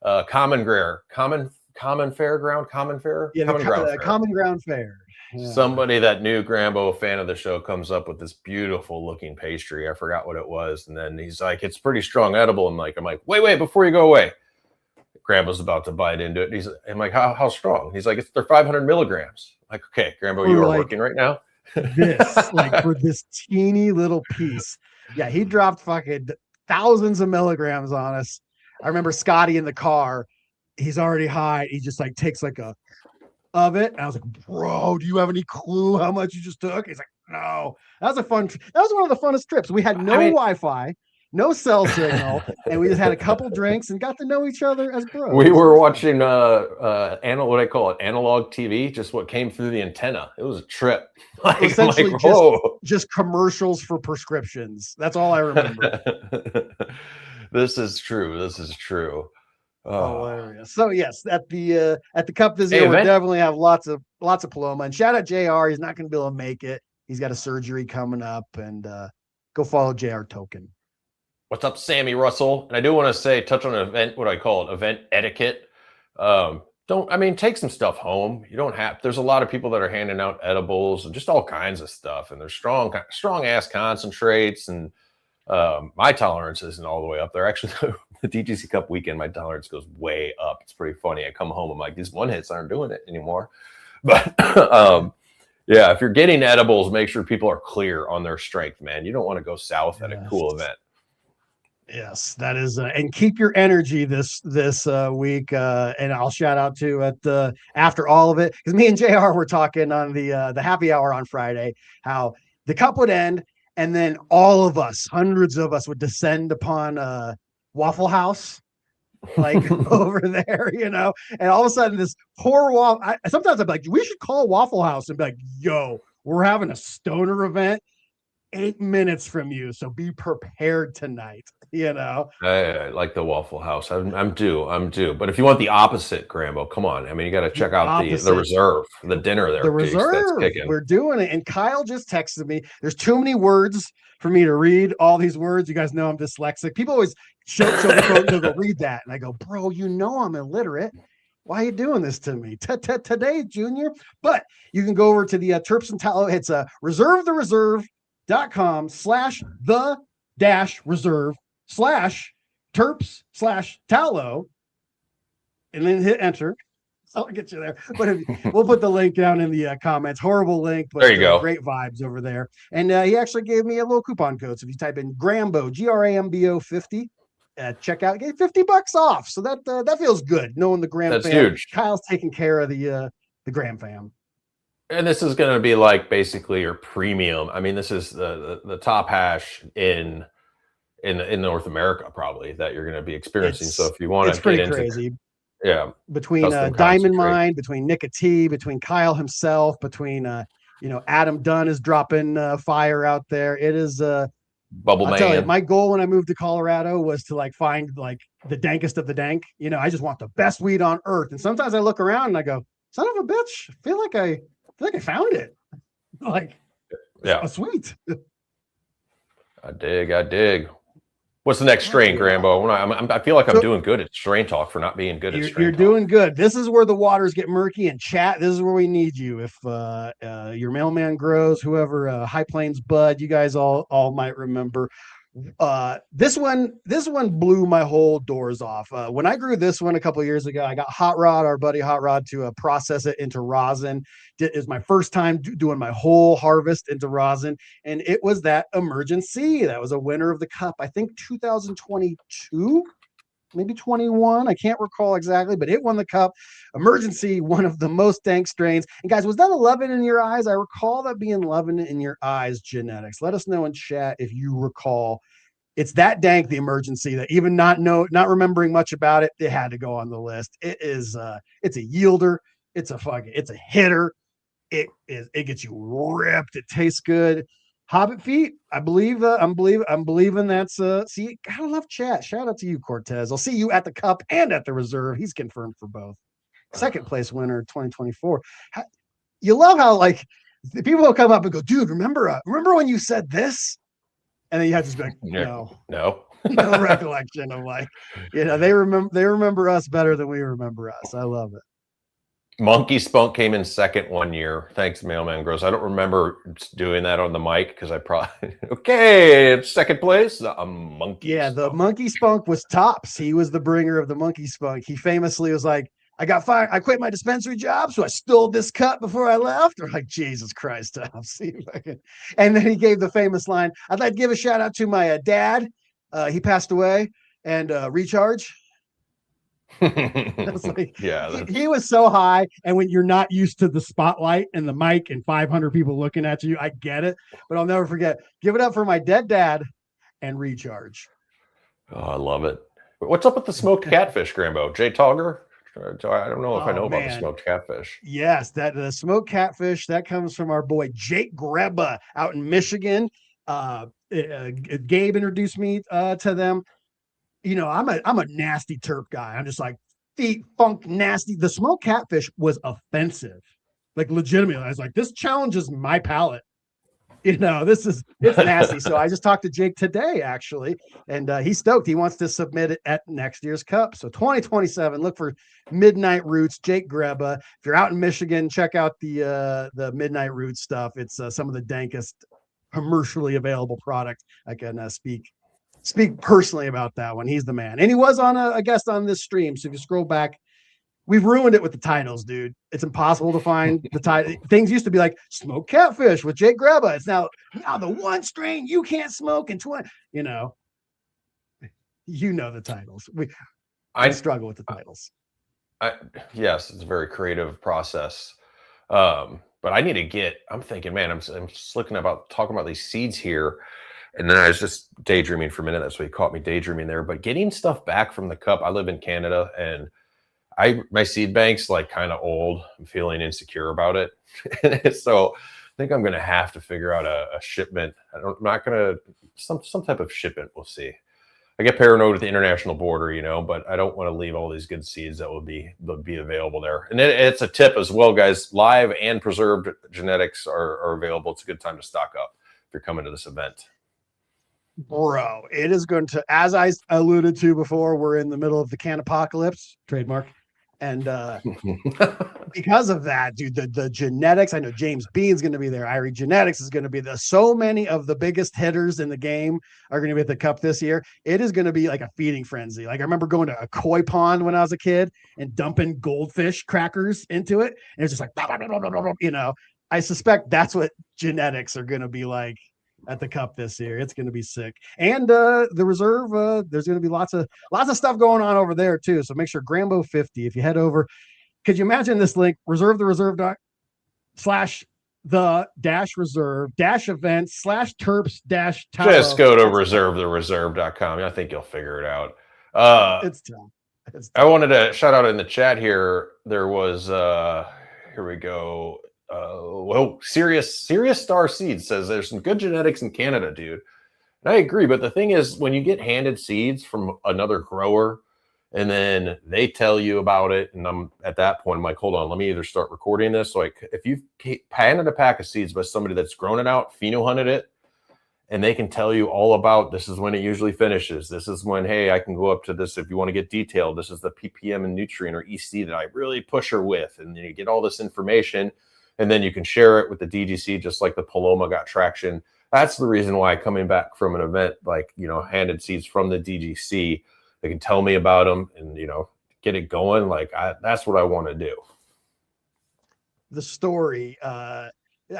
Common Fair. Yeah, Common Ground Fair. Yeah. Somebody that knew Grambo, a fan of the show, comes up with this beautiful looking pastry. I forgot what it was. And then he's like, it's pretty strong edible. And I'm like, wait, before you go away. Grambo's about to bite into it. I'm like, how strong? He's like, they're 500 milligrams. I'm like, okay, Grambo, you are working right now. For this teeny little piece. Yeah, he dropped fucking thousands of milligrams on us. I remember Scotty in the car. He's already high. He just like takes like a of it. And I was like, bro, do you have any clue how much you just took? He's like, no. That was one of the funnest trips. We had no Wi-Fi, no cell signal, and we just had a couple drinks and got to know each other as bros. We were watching what I call it, analog TV, just what came through the antenna. It was a trip. Essentially, just commercials for prescriptions. That's all I remember. This is true. Hilarious. So yes, at the cup this year, we definitely have lots of Paloma. And shout out JR. He's not going to be able to make it. He's got a surgery coming up, and go follow JR Token. What's up, Sammy Russell? And I do want to touch on event etiquette. Take some stuff home. You don't have. There's a lot of people that are handing out edibles and just all kinds of stuff, and there's strong ass concentrates, and my tolerance isn't all the way up there. Actually, the DGC Cup weekend, my tolerance goes way up. It's pretty funny. I come home, I'm like, these one hits aren't doing it anymore. But yeah, if you're getting edibles, make sure people are clear on their strength, man. You don't want to go south at a cool event. Yes, that is, and keep your energy this week. And I'll shout out to at after all of it, because me and JR were talking on the happy hour on Friday, how the cup would end, and then all of us, hundreds of us, would descend upon Waffle House, like over there, and all of a sudden this poor sometimes I'm like, we should call Waffle House and be like, yo, we're having a stoner event 8 minutes from you, so be prepared tonight. I like the Waffle House. I'm due. But if you want the opposite, Grambo, come on. I mean, you got to check out the reserve, the dinner there. The reserve. We're doing it. And Kyle just texted me. There's too many words for me to read all these words. You guys know I'm dyslexic. People always show the phone to go read that, and I go, bro, I'm illiterate. Why are you doing this to me today, Junior? But you can go over to the Terps and Tallow. It's reservethereserve.com/the-reserve/terps/tallow, and then hit enter. I'll get you there. But we'll put the link down in the comments. Horrible link, but there you go. Great vibes over there. And he actually gave me a little coupon code. So if you type in GRAMBO, GRAMBO 50, check out, get $50 off. So that feels good, knowing the GramFam. That's huge. Kyle's taking care of the GramFam. And this is going to be like basically your premium. I mean, this is the top hash in North America, probably, that you're going to be experiencing. So if you want to get into crazy. Yeah. Between Diamond Mine, between Nicotine, between Kyle himself, between Adam Dunn is dropping fire out there. It is Bubble Man. Tell you, my goal when I moved to Colorado was to find the dankest of the dank. I just want the best weed on earth. And sometimes I look around and I go, son of a bitch, I feel like I found it. Yeah, sweet. I dig. What's the next strain, Grambo? I feel like I'm doing good at strain talk for not being good at strain You're talk. doing good. This is where the waters get murky, and chat, this is where we need you. If your mailman grows, whoever, High Plains Bud, you guys all might remember. This one blew my whole doors off. When I grew this one a couple of years ago, I got Hot Rod, our buddy Hot Rod, to process it into rosin. It was my first time doing my whole harvest into rosin, and it was that Emergency. That was a winner of the cup, I think 2022, maybe 21. I can't recall exactly, but it won the cup. Emergency, one of the most dank strains. And guys, was that 11 in your eyes? I recall that being 11 in your eyes, genetics. Let us know in chat if you recall. It's that dank, the Emergency, that even not remembering much about it, it had to go on the list. It is it's a yielder, it's a hitter. It gets you ripped. It tastes good. Hobbit Feet, I'm believing that's see, gotta love chat. Shout out to you, Cortez. I'll see you at the cup and at the reserve. He's confirmed for both. Second place winner 2024. You love how the people will come up and go, dude, remember when you said this? And then you have to be like, no recollection of they remember us better than we remember us. I love it. Monkey Spunk came in second one year. Thanks, Mailman Gross. I don't remember doing that on the mic because I probably it's second place. A Monkey. Yeah, the Monkey Spunk was tops. He was the bringer of the Monkey Spunk. He famously was like, I got fired. I quit my dispensary job, so I stole this cut before I left. Or Jesus Christ, I'll see if I can. And then he gave the famous line. I'd like to give a shout out to my dad. He passed away, and Recharge. He was so high, and when you're not used to the spotlight and the mic and 500 people looking at you, I get it, but I'll never forget. Give it up for my dead dad and Recharge. Oh, I love it. What's up with the smoked catfish, Grambo? Jay Togger? I don't know if I know about the smoked catfish. Yes, that the smoked catfish that comes from our boy Jake Greba out in Michigan. Gabe introduced me to them. You know, I'm a nasty terp guy. I'm just like feet funk nasty. The smoked catfish was offensive, like legitimately. I was like, this challenges my palate. You know, it's nasty. So I just talked to Jake today, actually, and he's stoked. He wants to submit it at next year's Cup. So 2027, look for Midnight Roots, Jake Greba. If you're out in Michigan, check out the Midnight Roots stuff. It's some of the dankest commercially available product. I can speak personally about that one. He's the man. And he was on a guest on this stream. So if you scroll back, we've ruined it with the titles, dude. It's impossible to find the title. Things used to be like smoked catfish with Jake Greba. It's now the one strain you can't smoke in 20. You know the titles. I struggle with the titles. Yes, it's a very creative process. But I need to get. I'm thinking, man. I'm just talking about these seeds here, and then I was just daydreaming for a minute. That's what caught me daydreaming there. But getting stuff back from the Cup. I live in Canada, and my seed bank's like kind of old. I'm feeling insecure about it. So I think I'm going to have to figure out a shipment. I'm not going to, some type of shipment. We'll see. I get paranoid with the international border, but I don't want to leave all these good seeds that will be available there. And it's a tip as well, guys. Live and preserved genetics are available. It's a good time to stock up if you're coming to this event. Bro, it is going to, as I alluded to before, we're in the middle of the can apocalypse, trademark. And because of that, dude, the genetics, I know James Bean's going to be there. Irie Genetics is going to be there. So many of the biggest hitters in the game are going to be at the Cup this year. It is going to be like a feeding frenzy. Like I remember going to a koi pond when I was a kid and dumping goldfish crackers into it. And it's just like, blah, blah, blah, blah, blah, blah, I suspect that's what genetics are going to be like at the Cup this year. It's going to be sick. And the reserve, there's going to be lots of stuff going on over there too. So make sure GRAMBO 50, if you head over, could you imagine this link, reserve/the-reserve-events/terps-tower. Just go to reservethereserve.com. I think you'll figure it out. It's tough. I wanted to shout out in the chat here. There was, here we go. Serious Star Seeds says there's some good genetics in Canada, dude. And I agree, but the thing is, when you get handed seeds from another grower and then they tell you about it, and I'm at that point, I'm like, hold on, let me either start recording this. Like, if you've handed a pack of seeds by somebody that's grown it out, pheno-hunted it, and they can tell you all about this is when it usually finishes. This is when, hey, I can go up to this if you want to get detailed. This is the ppm and nutrient or EC that I really push her with, and then you get all this information. And then you can share it with the DGC, just like the Paloma got traction. That's the reason why coming back from an event like, handed seeds from the DGC, they can tell me about them and, get it going. Like that's what I want to do. The story, I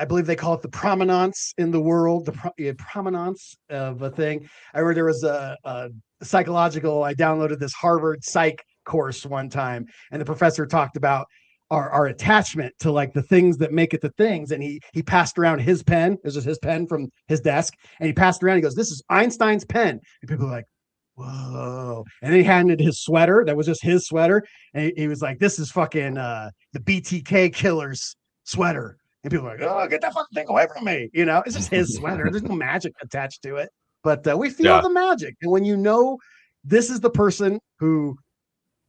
believe they call it the provenance in the world, the provenance of a thing. I heard there was a psychological, I downloaded this Harvard psych course one time, and the professor talked about our attachment to like the things that make it the things. And he passed around his pen. This is his pen from his desk. And he passed around. He goes, this is Einstein's pen. And people are like, whoa. And then he handed his sweater. That was just his sweater. And he was like, this is fucking the BTK killer's sweater. And people are like, oh, get that fucking thing away from me. It's just his sweater. There's no magic attached to it. But we feel the magic. And when this is the person who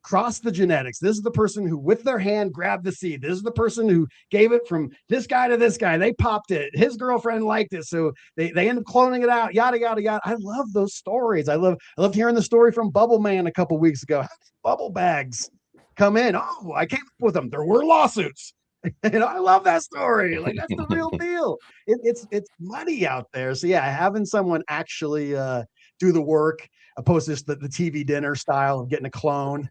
cross the genetics. This is the person who, with their hand, grabbed the seed. This is the person who gave it from this guy to this guy. They popped it. His girlfriend liked it, so they end up cloning it out. Yada yada yada. I love those stories. I loved hearing the story from Bubble Man a couple weeks ago. How did bubble bags come in? Oh, I came up with them. There were lawsuits. I love that story. Like that's the real deal. It's muddy out there. So yeah, having someone actually do the work, opposed to just the TV dinner style of getting a clone.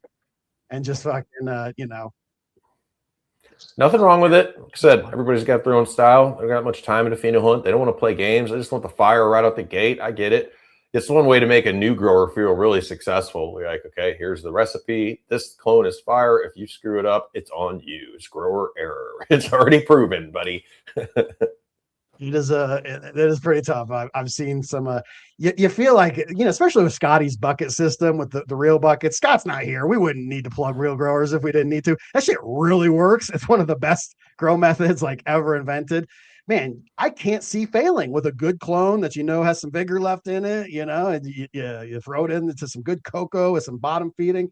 And just fucking, Nothing wrong with it. Like I said, everybody's got their own style. They don't got much time in a pheno hunt. They don't want to play games. They just want the fire right out the gate. I get it. It's one way to make a new grower feel really successful. We're like, okay, here's the recipe. This clone is fire. If you screw it up, it's on you. It's grower error. It's already proven, buddy. It is pretty tough. I've seen some. You feel like, especially with Scotty's bucket system with the real buckets. Scott's not here. We wouldn't need to plug real growers if we didn't need to. That shit really works. It's one of the best grow methods like ever invented. Man, I can't see failing with a good clone that has some vigor left in it. And you throw it into some good cocoa with some bottom feeding.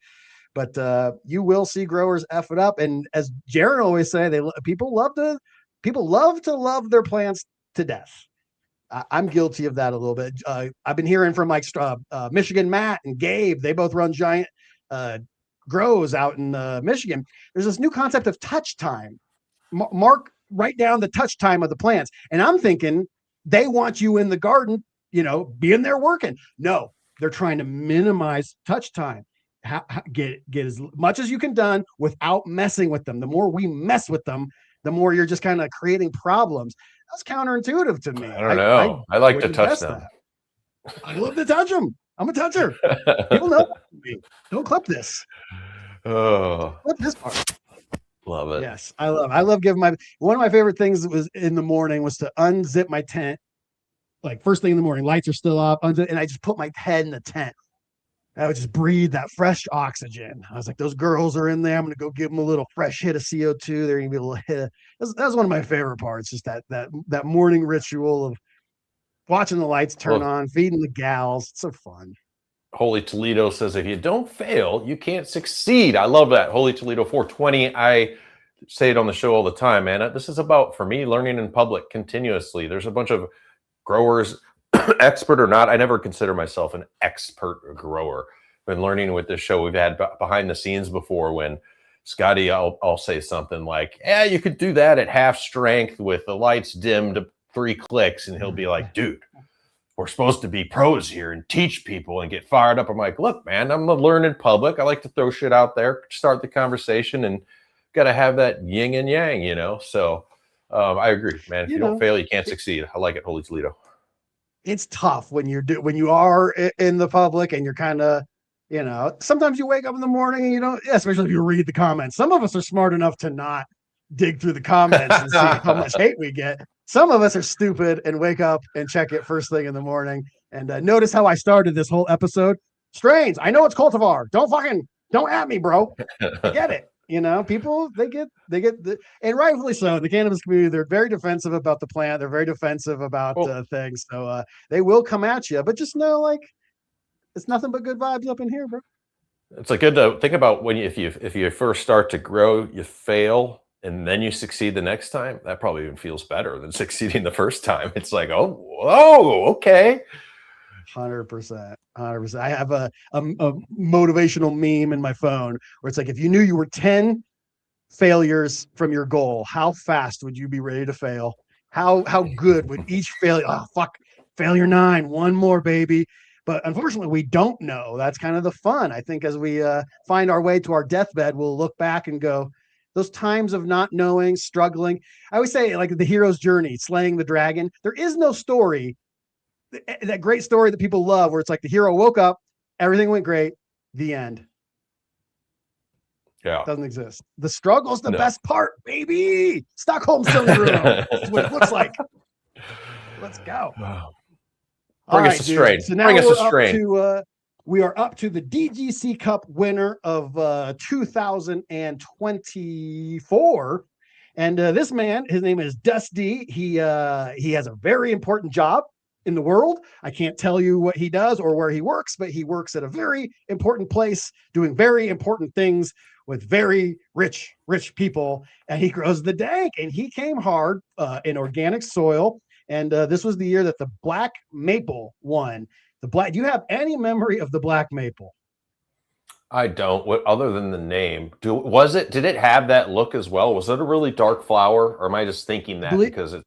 But you will see growers F it up. And as Jaron always say, people love to love their plants to death. I'm guilty of that a little bit. I've been hearing from like Michigan Matt and Gabe. They both run giant grows out in Michigan. There's this new concept of touch time. Mark, write down the touch time of the plants. And I'm thinking they want you in the garden, being there working. No, they're trying to minimize touch time. Get as much as you can done without messing with them. The more we mess with them, the more you're just kind of creating problems. That's counterintuitive to me. I don't know. I like to touch them. I love to touch them. I'm a toucher. People know me. Don't clip this. Oh, clip this part. Love it. Yes, I love giving one of my favorite things was in the morning was to unzip my tent. Like first thing in the morning, lights are still off, and I just put my head in the tent. I would just breathe that fresh oxygen. I was like, those girls are in there. I'm going to go give them a little fresh hit of CO2. They're going to be a little hit. That was one of my favorite parts, just that morning ritual of watching the lights turn on, feeding the gals. It's so fun. Holy Toledo says, if you don't fail, you can't succeed. I love that. Holy Toledo 420. I say it on the show all the time, man. This is about, for me, learning in public continuously. There's a bunch of growers, expert or not, I never consider myself an expert grower. Been learning with this show. We've had behind the scenes before when Scotty, I'll say something like, yeah, you could do that at half strength with the lights dimmed to 3 clicks. And he'll be like, dude, we're supposed to be pros here and teach people and get fired up. I'm like, look, man, I'm a learned public. I like to throw shit out there, start the conversation, and got to have that yin and yang, So I agree, man. If you don't fail, you can't succeed. I like it, Holy Toledo. It's tough when you are in the public and you're kind of, sometimes you wake up in the morning and especially if you read the comments. Some of us are smart enough to not dig through the comments and see how much hate we get. Some of us are stupid and wake up and check it first thing in the morning. And notice how I started this whole episode. Strains, I know it's cultivar. Don't at me, bro. I get it. People, they get and rightfully so. The cannabis community, they're very defensive about the plant. They're very defensive about things. So they will come at you, but just know, like, it's nothing but good vibes up in here, bro. It's like good to think about when if you first start to grow, you fail, and then you succeed the next time. That probably even feels better than succeeding the first time. It's like, oh, okay. 100%. I have a motivational meme in my phone where it's like, if you knew you were 10 failures from your goal, how fast would you be ready to fail? How good would each failure? Oh, fuck, failure 9, one more, baby. But unfortunately, we don't know. That's kind of the fun. I think as we find our way to our deathbed, we'll look back and go, those times of not knowing, struggling. I always say, like, the hero's journey, slaying the dragon. There is no story, that great story that people love, where it's like the hero woke up, everything went great, the end. Yeah. It doesn't exist. The struggle's the best part, baby. Stockholm Syndrome. That's what it looks like. Let's go. Bring us a strain. So now we are up to the DGC Cup winner of 2024. And this man, his name is Dusty. He has a very important job in the world. I can't tell you what he does or where he works, but he works at a very important place doing very important things with very rich people. And he grows the dank, and he came hard in organic soil. And this was the year that the Black Maple won. Do you have any memory of the Black Maple? I don't. What other than the name? Did it have that look as well? Was it a really dark flower, or am I just thinking that because it?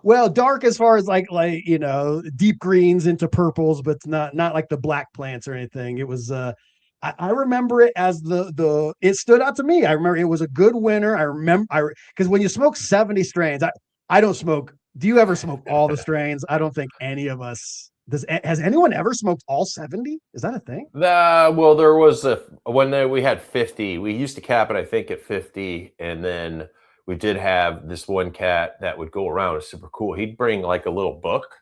Well, dark as far as like deep greens into purples, but not like the black plants or anything. It was I remember it as it stood out to me. I remember it was a good winner. Because when you smoke 70 strains, I don't smoke. Do you ever smoke all the strains? I don't think any of us. Has anyone ever smoked all 70? Is that a thing? Well, there was when we had 50. We used to cap it, I think, at 50, and then we did have this one cat that would go around. It's super cool. He'd bring like a little book,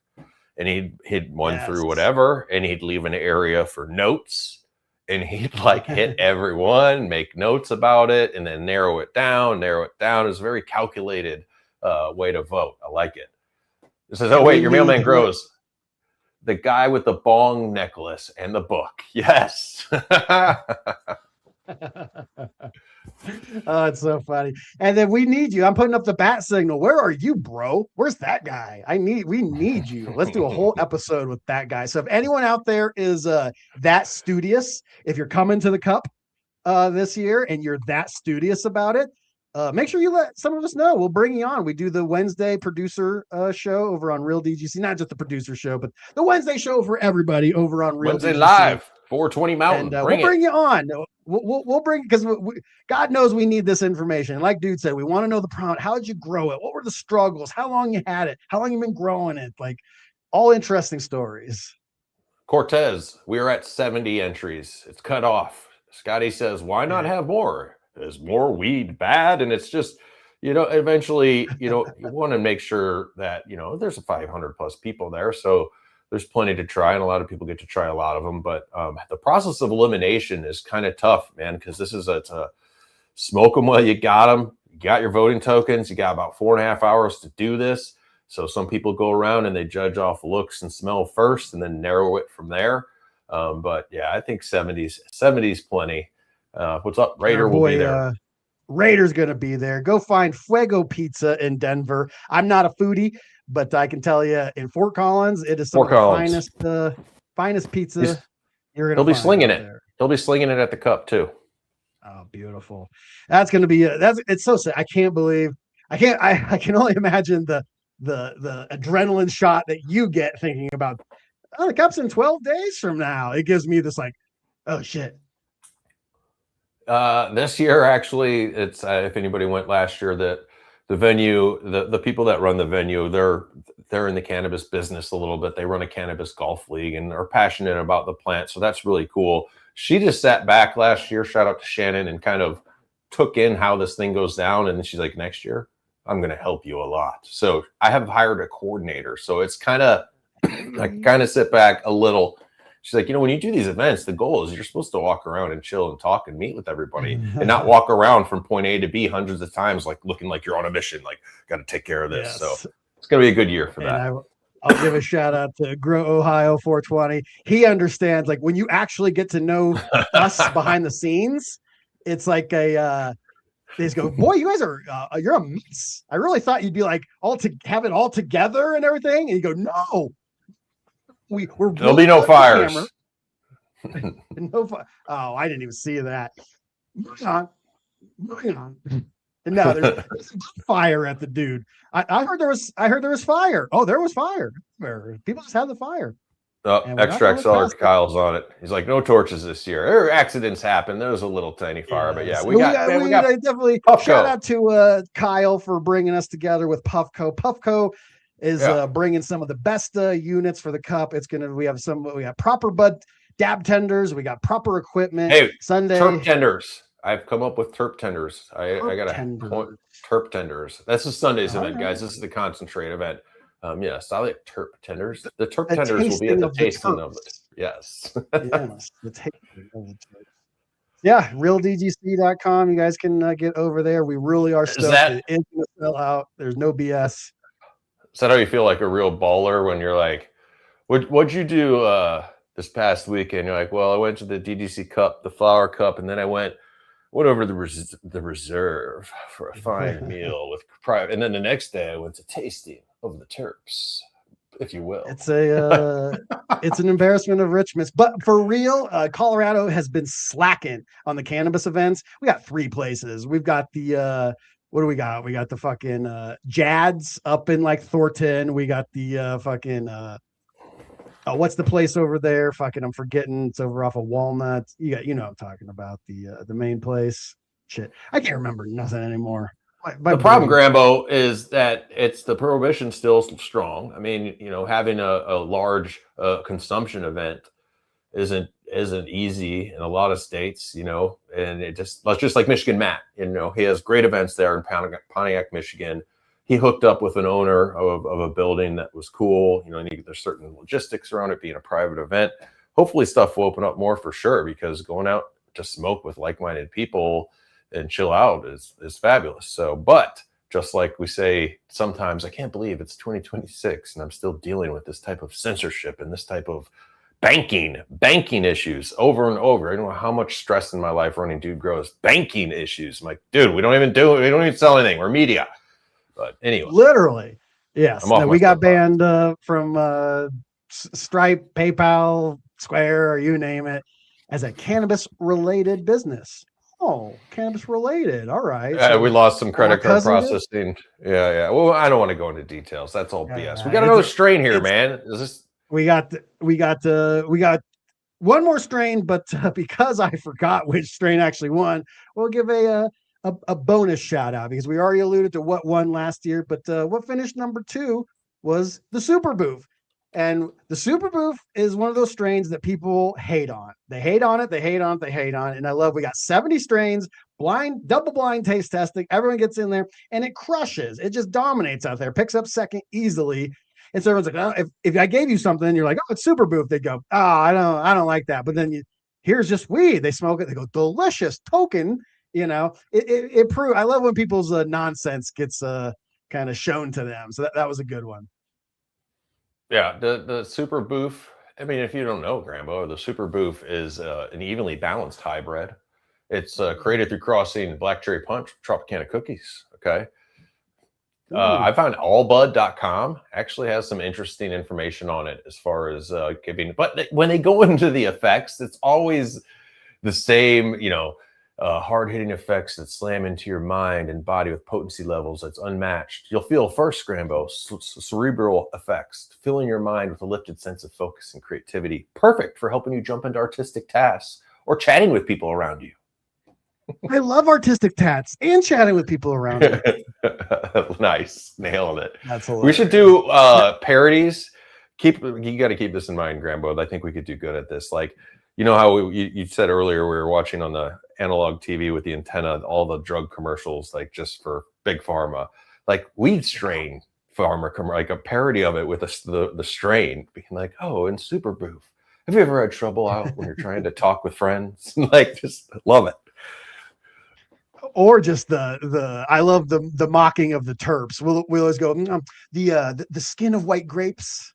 and he'd run through whatever, and he'd leave an area for notes, and he'd like hit everyone, make notes about it, and then narrow it down. It's a very calculated way to vote. I like it. It says, oh wait, your mailman grows. The guy with the bong necklace and the book. Yes. Oh, it's so funny. And then we need you. I'm putting up the bat signal. Where are you, bro? Where's that guy? We need you. Let's do a whole episode with that guy. So if anyone out there is that studious, if you're coming to the Cup this year and you're that studious about it, make sure you let some of us know. We'll bring you on. We do the Wednesday producer show over on Real DGC, not just the producer show, but the Wednesday show for everybody over on Real Wednesday DGC. Live, 420 Mountain. And we'll bring you on. We'll bring, because God knows we need this information. Like Dude said, we want to know the product. How did you grow it? What were the struggles? How long you had it? How long you been growing it? Like, all interesting stories. Cortez, we are at 70 entries. It's cut off. Scotty says, why not have more? Is more weed bad? And it's just, eventually, you want to make sure that, there's 500 plus people there. So there's plenty to try, and a lot of people get to try a lot of them. But the process of elimination is kind of tough, man, because this is a smoke them while you got them. You got your voting tokens. You got about 4.5 hours to do this. So some people go around and they judge off looks and smell first, and then narrow it from there. But yeah, I think 70's plenty. What's up, Raider? Will be there. Raider's gonna be there. Go find Fuego Pizza in Denver. I'm not a foodie, but I can tell you, in Fort Collins, it is some of the finest pizza you're gonna. He'll be slinging it. He'll be slinging it at the Cup too. Oh, beautiful! That's gonna be it's so sad. I can't believe I can only imagine the adrenaline shot that you get thinking about. Oh, the Cup's in 12 days from now. It gives me this like, oh shit. This year, actually, it's if anybody went last year, that the venue, the people that run the venue, they're in the cannabis business a little bit. They run a cannabis golf league and are passionate about the plant. So that's really cool. She just sat back last year, shout out to Shannon, and kind of took in how this thing goes down. And she's like, next year, I'm going to help you a lot. So I have hired a coordinator. So it's kind of, I kind of sit back a little. She's like, when you do these events, the goal is you're supposed to walk around and chill and talk and meet with everybody and not walk around from point A to B hundreds of times, like looking like you're on a mission, like got to take care of this. Yes. So it's going to be a good year for that. I'll give a shout out to Grow Ohio 420. He understands, like, when you actually get to know us behind the scenes, it's like they just go, boy, you guys are, you're a mess. I really thought you'd be like have it all together and everything. And you go, no. There'll be no fires. No Oh, I didn't even see that. Moving on. And now there's fire at the dude. I heard there was fire. Oh, there was fire. People just had the fire. Oh, extract seller Kyle's on it. He's like, no torches this year. There accidents happen. There was a little tiny fire, but yeah, we got definitely Puffco. Shout out to Kyle for bringing us together with Puffco. Puffco is bringing some of the best units for the Cup. We got proper bud dab tenders. We got proper equipment. Hey, Sunday terp tenders. I've come up with terp tenders. I got terp tenders. That's the Sunday's event, guys. This is the concentrate event. Yes, I like terp tenders. The terp tenders will be at the tasting of it. Yes. Yes, the tasting of the terps. Yeah, realdgc.com. You guys can get over there. We really are stoked. It's going to sell out. There's no BS. Is that how you feel, like a real baller when you're like, what'd you do this past weekend? You're like, well, I went to the DDC Cup, the Flower Cup, and then I went over the reserve for a fine meal with private. And then the next day I went to tasting of the terps, if you will. It's it's an embarrassment of riches. But for real, Colorado has been slacking on the cannabis events. We got 3 places. We've got the what do we got? We got the fucking Jads up in like Thornton. We got the fucking what's the place over there? Fucking, I'm forgetting. It's over off of Walnut. You know what I'm talking about, the main place. Shit, I can't remember nothing anymore. The problem, Grambo, is that the prohibition still strong. I mean, having a large consumption event isn't easy in a lot of states, you know, and just like Michigan Matt, you know, he has great events there in Pontiac, Michigan. He hooked up with an owner of a building that was cool, you know, and there's certain logistics around it being a private event. Hopefully stuff will open up more for sure, because going out to smoke with like-minded people and chill out is fabulous. So, but just like we say, sometimes I can't believe it's 2026 and I'm still dealing with this type of censorship and this type of banking issues over and over. I don't know how much stress in my life running Dude Grows. Banking issues. I'm like, dude, we don't even sell anything. We're media. But anyway. Literally. Yes. No, we got banned from Stripe, PayPal, Square, or you name it, as a cannabis-related business. Oh, cannabis related. All right. Yeah, so we lost some credit card processing. Yeah. Well, I don't want to go into details. That's all BS. We got another strain here, man. Is this? We got one more strain, but because I forgot which strain actually won, we'll give a bonus shout out, because we already alluded to what won last year. But what finished number 2 was the Super Boof. And the Super Boof is one of those strains that people hate on. They hate on it. And I love, we got 70 strains, double blind taste testing. Everyone gets in there and it crushes. It just dominates out there, picks up second easily. And so everyone's like, oh, if I gave you something, you're like, oh, it's Super Boof. They'd go, oh, I don't like that. But then here's just weed. They smoke it. They go, delicious token. You know, it proves. I love when people's nonsense gets kind of shown to them. So that was a good one. Yeah, the Super Boof. I mean, if you don't know GRAMBO, the Super Boof is an evenly balanced hybrid. It's created through crossing Black Cherry Punch, Tropicana cookies. Okay. I found allbud.com actually has some interesting information on it as far as giving. But when they go into the effects, it's always the same, you know, hard-hitting effects that slam into your mind and body with potency levels that's unmatched. You'll feel first, GRAMBO, cerebral effects, filling your mind with a lifted sense of focus and creativity. Perfect for helping you jump into artistic tasks or chatting with people around you. I love artistic tats and chatting with people around me. Nice. Nailed it. That's hilarious. We should do parodies. You got to keep this in mind, GRAMBO. I think we could do good at this. Like, you know how you said earlier, we were watching on the analog TV with the antenna, all the drug commercials, like just for big pharma, like weed strain pharma, like a parody of it with the strain being like, oh, and Super Boof. Have you ever had trouble out when you're trying to talk with friends? Like, just love it. Or just I love the mocking of the terps. We'll always go the skin of white grapes.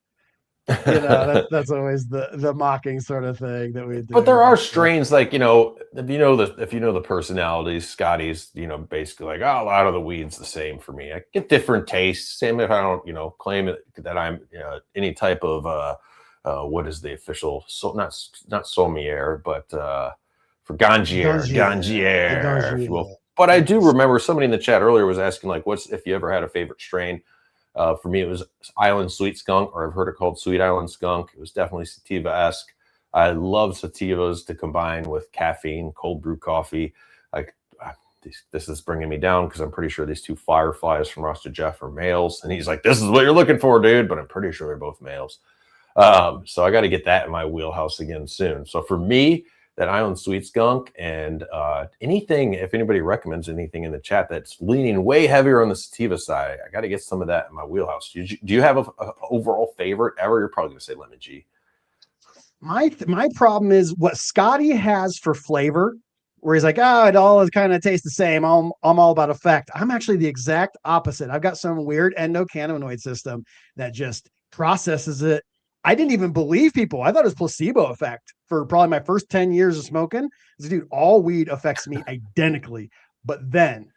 You know, that's always the mocking sort of thing that we do. But there are strains, like, you know, if you know the personalities, Scotty's, you know, basically like, oh, a lot of the weed's the same for me. I get different tastes. Same if I don't, you know, claim that I'm any type of what is the official, so not sommelier, but for ganjier. But I do remember somebody in the chat earlier was asking, like, what's if you ever had a favorite strain? For me, it was Island Sweet Skunk, or I've heard it called Sweet Island Skunk. It was definitely sativa-esque. I love sativas to combine with caffeine, cold brew coffee. Like, this is bringing me down because I'm pretty sure these two fireflies from Rasta Jeff are males. And he's like, this is what you're looking for, dude. But I'm pretty sure they're both males. So I got to get that in my wheelhouse again soon. So for me, that Island Sweet Skunk, and anything, if anybody recommends anything in the chat that's leaning way heavier on the sativa side, I got to get some of that in my wheelhouse. Do you have a overall favorite ever? You're probably going to say Lemon G. My problem is what Scotty has for flavor, where he's like, oh, it all kind of tastes the same. I'm all about effect. I'm actually the exact opposite. I've got some weird endocannabinoid system that just processes it. I didn't even believe people. I thought it was placebo effect for probably my first 10 years of smoking. Dude, all weed affects me identically. But then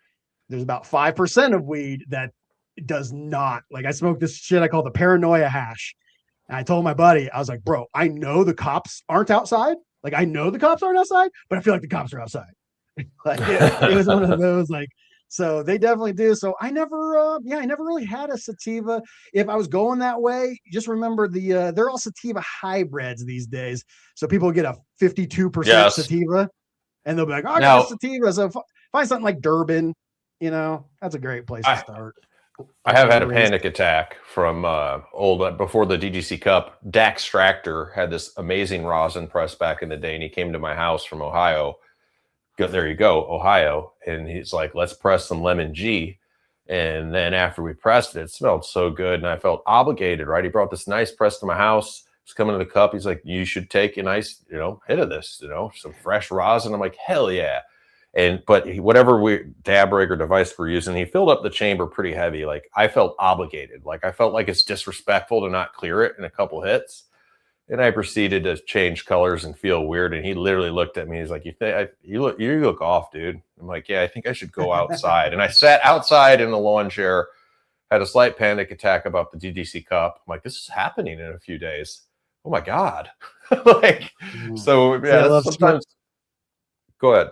there's about 5% of weed that does not. Like, I smoked this shit I call the paranoia hash. And I told my buddy, I was like, bro, I know the cops aren't outside. Like, I know the cops aren't outside, but I feel like the cops are outside. Like, it was one of those, like, so they definitely do. So I never really had a sativa. If I was going that way, just remember they're all sativa hybrids these days. So people get a 52% sativa and they'll be like, oh, I got a sativa. So find something like Durban, you know, that's a great place to start. I have had a panic attack from old before the DGC Cup. Dax Stractor had this amazing rosin press back in the day, and he came to my house from Ohio. There you go, Ohio. And he's like, let's press some Lemon G. And then after we pressed it, it smelled so good. And I felt obligated, right? He brought this nice press to my house. He's coming to the cup. He's like, you should take a nice, hit of this, some fresh rosin. I'm like, hell yeah. But whatever dab rig or device we're using, he filled up the chamber pretty heavy. Like I felt obligated. Like I felt like it's disrespectful to not clear it in a couple hits. And I proceeded to change colors and feel weird. And he literally looked at me. He's like, you look off, dude. I'm like, yeah, I think I should go outside. And I sat outside in the lawn chair, had a slight panic attack about the DDC Cup. I'm like, this is happening in a few days. Oh my God. So yeah, sometimes go ahead.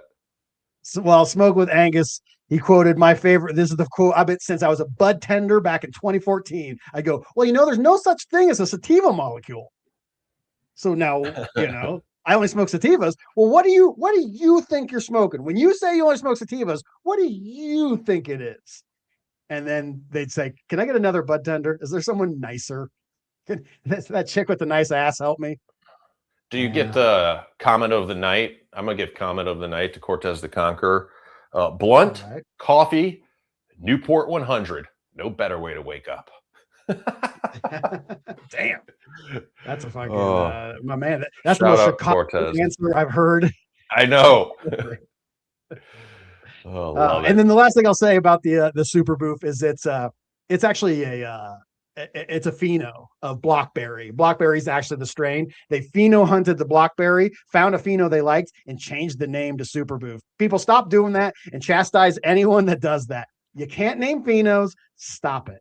So, well, Smoke with Angus, he quoted my favorite. This is the quote I've been since I was a bud tender back in 2014. I go, well, there's no such thing as a sativa molecule. So now, I only smoke sativas. Well, what do you think you're smoking? When you say you only smoke sativas, what do you think it is? And then they'd say, can I get another bud tender? Is there someone nicer? Can that chick with the nice ass help me? Do you get the comment of the night? I'm going to give comment of the night to Cortez the Conqueror. Blunt, coffee, Newport 100. No better way to wake up. Damn. That's a fucking, my man. That's the most Chicago answer I've heard. I know. And then the last thing I'll say about the Super Boof is it's actually it's a pheno of Blockberry. Blockberry is actually the strain. They pheno hunted the Blockberry, found a pheno they liked, and changed the name to Super Boof. People stop doing that and chastise anyone that does that. You can't name phenos. Stop it.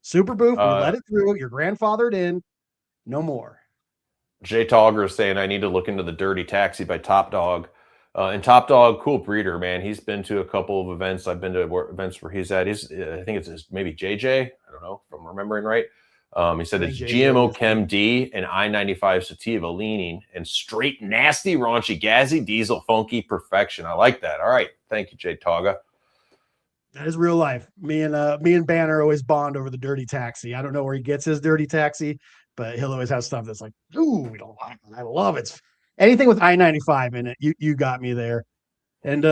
Super Boof, you let it through. You're grandfathered in. No more. Jay Togger is saying I need to look into the Dirty Taxi by Top Dog. And Top Dog, cool breeder, man. He's been to a couple of events. I've been to events where he's at. I think it's maybe JJ. I don't know if I'm remembering right. He said it's GMO Chem D and I-95 sativa leaning and straight nasty, raunchy, gazzy, diesel, funky perfection. I like that. All right. Thank you, Jay Togga. That is real life. Me and Banner always bond over the Dirty Taxi. I don't know where he gets his Dirty Taxi, but he'll always have stuff that's like, ooh, I love it. Anything with I-95 in it, you got me there. And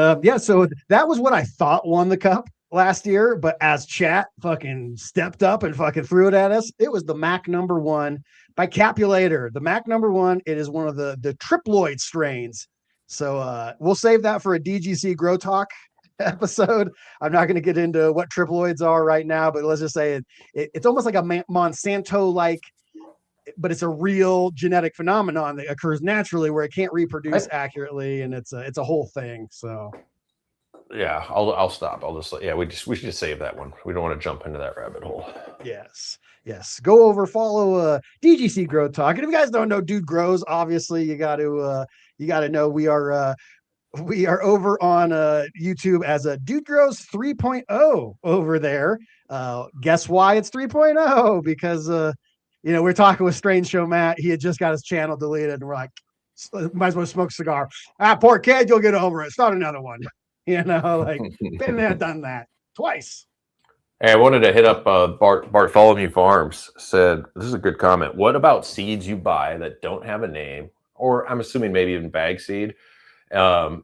so that was what I thought won the cup last year. But as chat fucking stepped up and fucking threw it at us, it was the Mac number 1 by Capulator. The Mac number 1, it is one of the triploid strains. So we'll save that for a DGC Grow Talk episode. I'm not going to get into what triploids are right now, but let's just say it's almost like a Monsanto-like, but it's a real genetic phenomenon that occurs naturally where it can't reproduce accurately, and it's a whole thing. So yeah, I'll stop. We should just save that one. We don't want to jump into that rabbit hole. Yes. Go over, follow DGC Grow Talk. And if you guys don't know Dude Grows, obviously you got to know we are over on YouTube as a Dude Grows 3.0 over there. Guess why it's 3.0? Because we're talking with Strange Show Matt. He had just got his channel deleted, and we're like, might as well smoke a cigar. Poor kid, you'll get over it. Start another one. Been there, done that twice. Hey, I wanted to hit up Bartholomew Farms. Said, this is a good comment. What about seeds you buy that don't have a name, or I'm assuming maybe even bag seed, and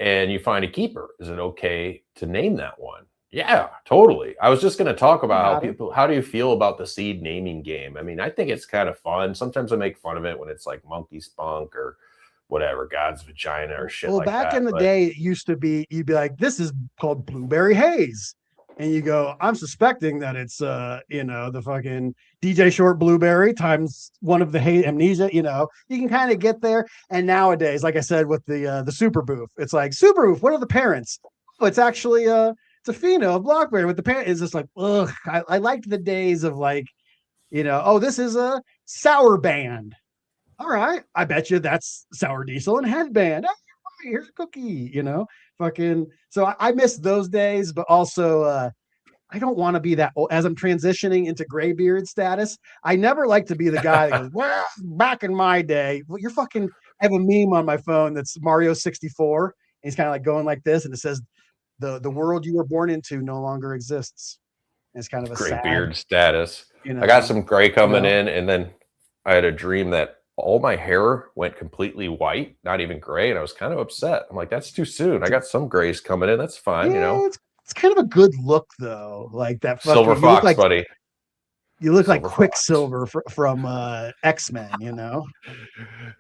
you find a keeper? Is it okay to name that one? Yeah, totally. I was just going to talk about how do you feel about the seed naming game? I mean, I think it's kind of fun. Sometimes I make fun of it when it's like monkey spunk or whatever, God's vagina or shit like that. Well, back in the day, it used to be, you'd be like, this is called Blueberry Haze. And you go, I'm suspecting that it's, the fucking DJ Short Blueberry times one of the hate amnesia, you can kind of get there. And nowadays, like I said, with the Super Boof, it's like, Super Boof, what are the parents? Oh, it's actually, it's a pheno of Blockberry with the parent. Is just like, ugh, I liked the days of like, this is a Sour Band. All right, I bet you that's Sour Diesel and Headband. Oh, here's a cookie, fucking. So I miss those days, but also I don't want to be that old. As I'm transitioning into gray beard status, I never like to be the guy that goes, well, back in my day. Well, you're fucking. I have a meme on my phone that's Mario 64, and he's kind of like going like this, and it says, the world you were born into no longer exists. It's kind of a Gray sad, beard status. you know. I got some gray coming you know? in, and then I had a dream that all my hair went completely white, not even gray, and I was kind of upset. I'm like, that's too soon. I got some grays coming in. That's fine, Yeah, it's kind of a good look though. Like that fucking, Silver Fox, buddy. You look like Silver Quicksilver from X-Men, you know?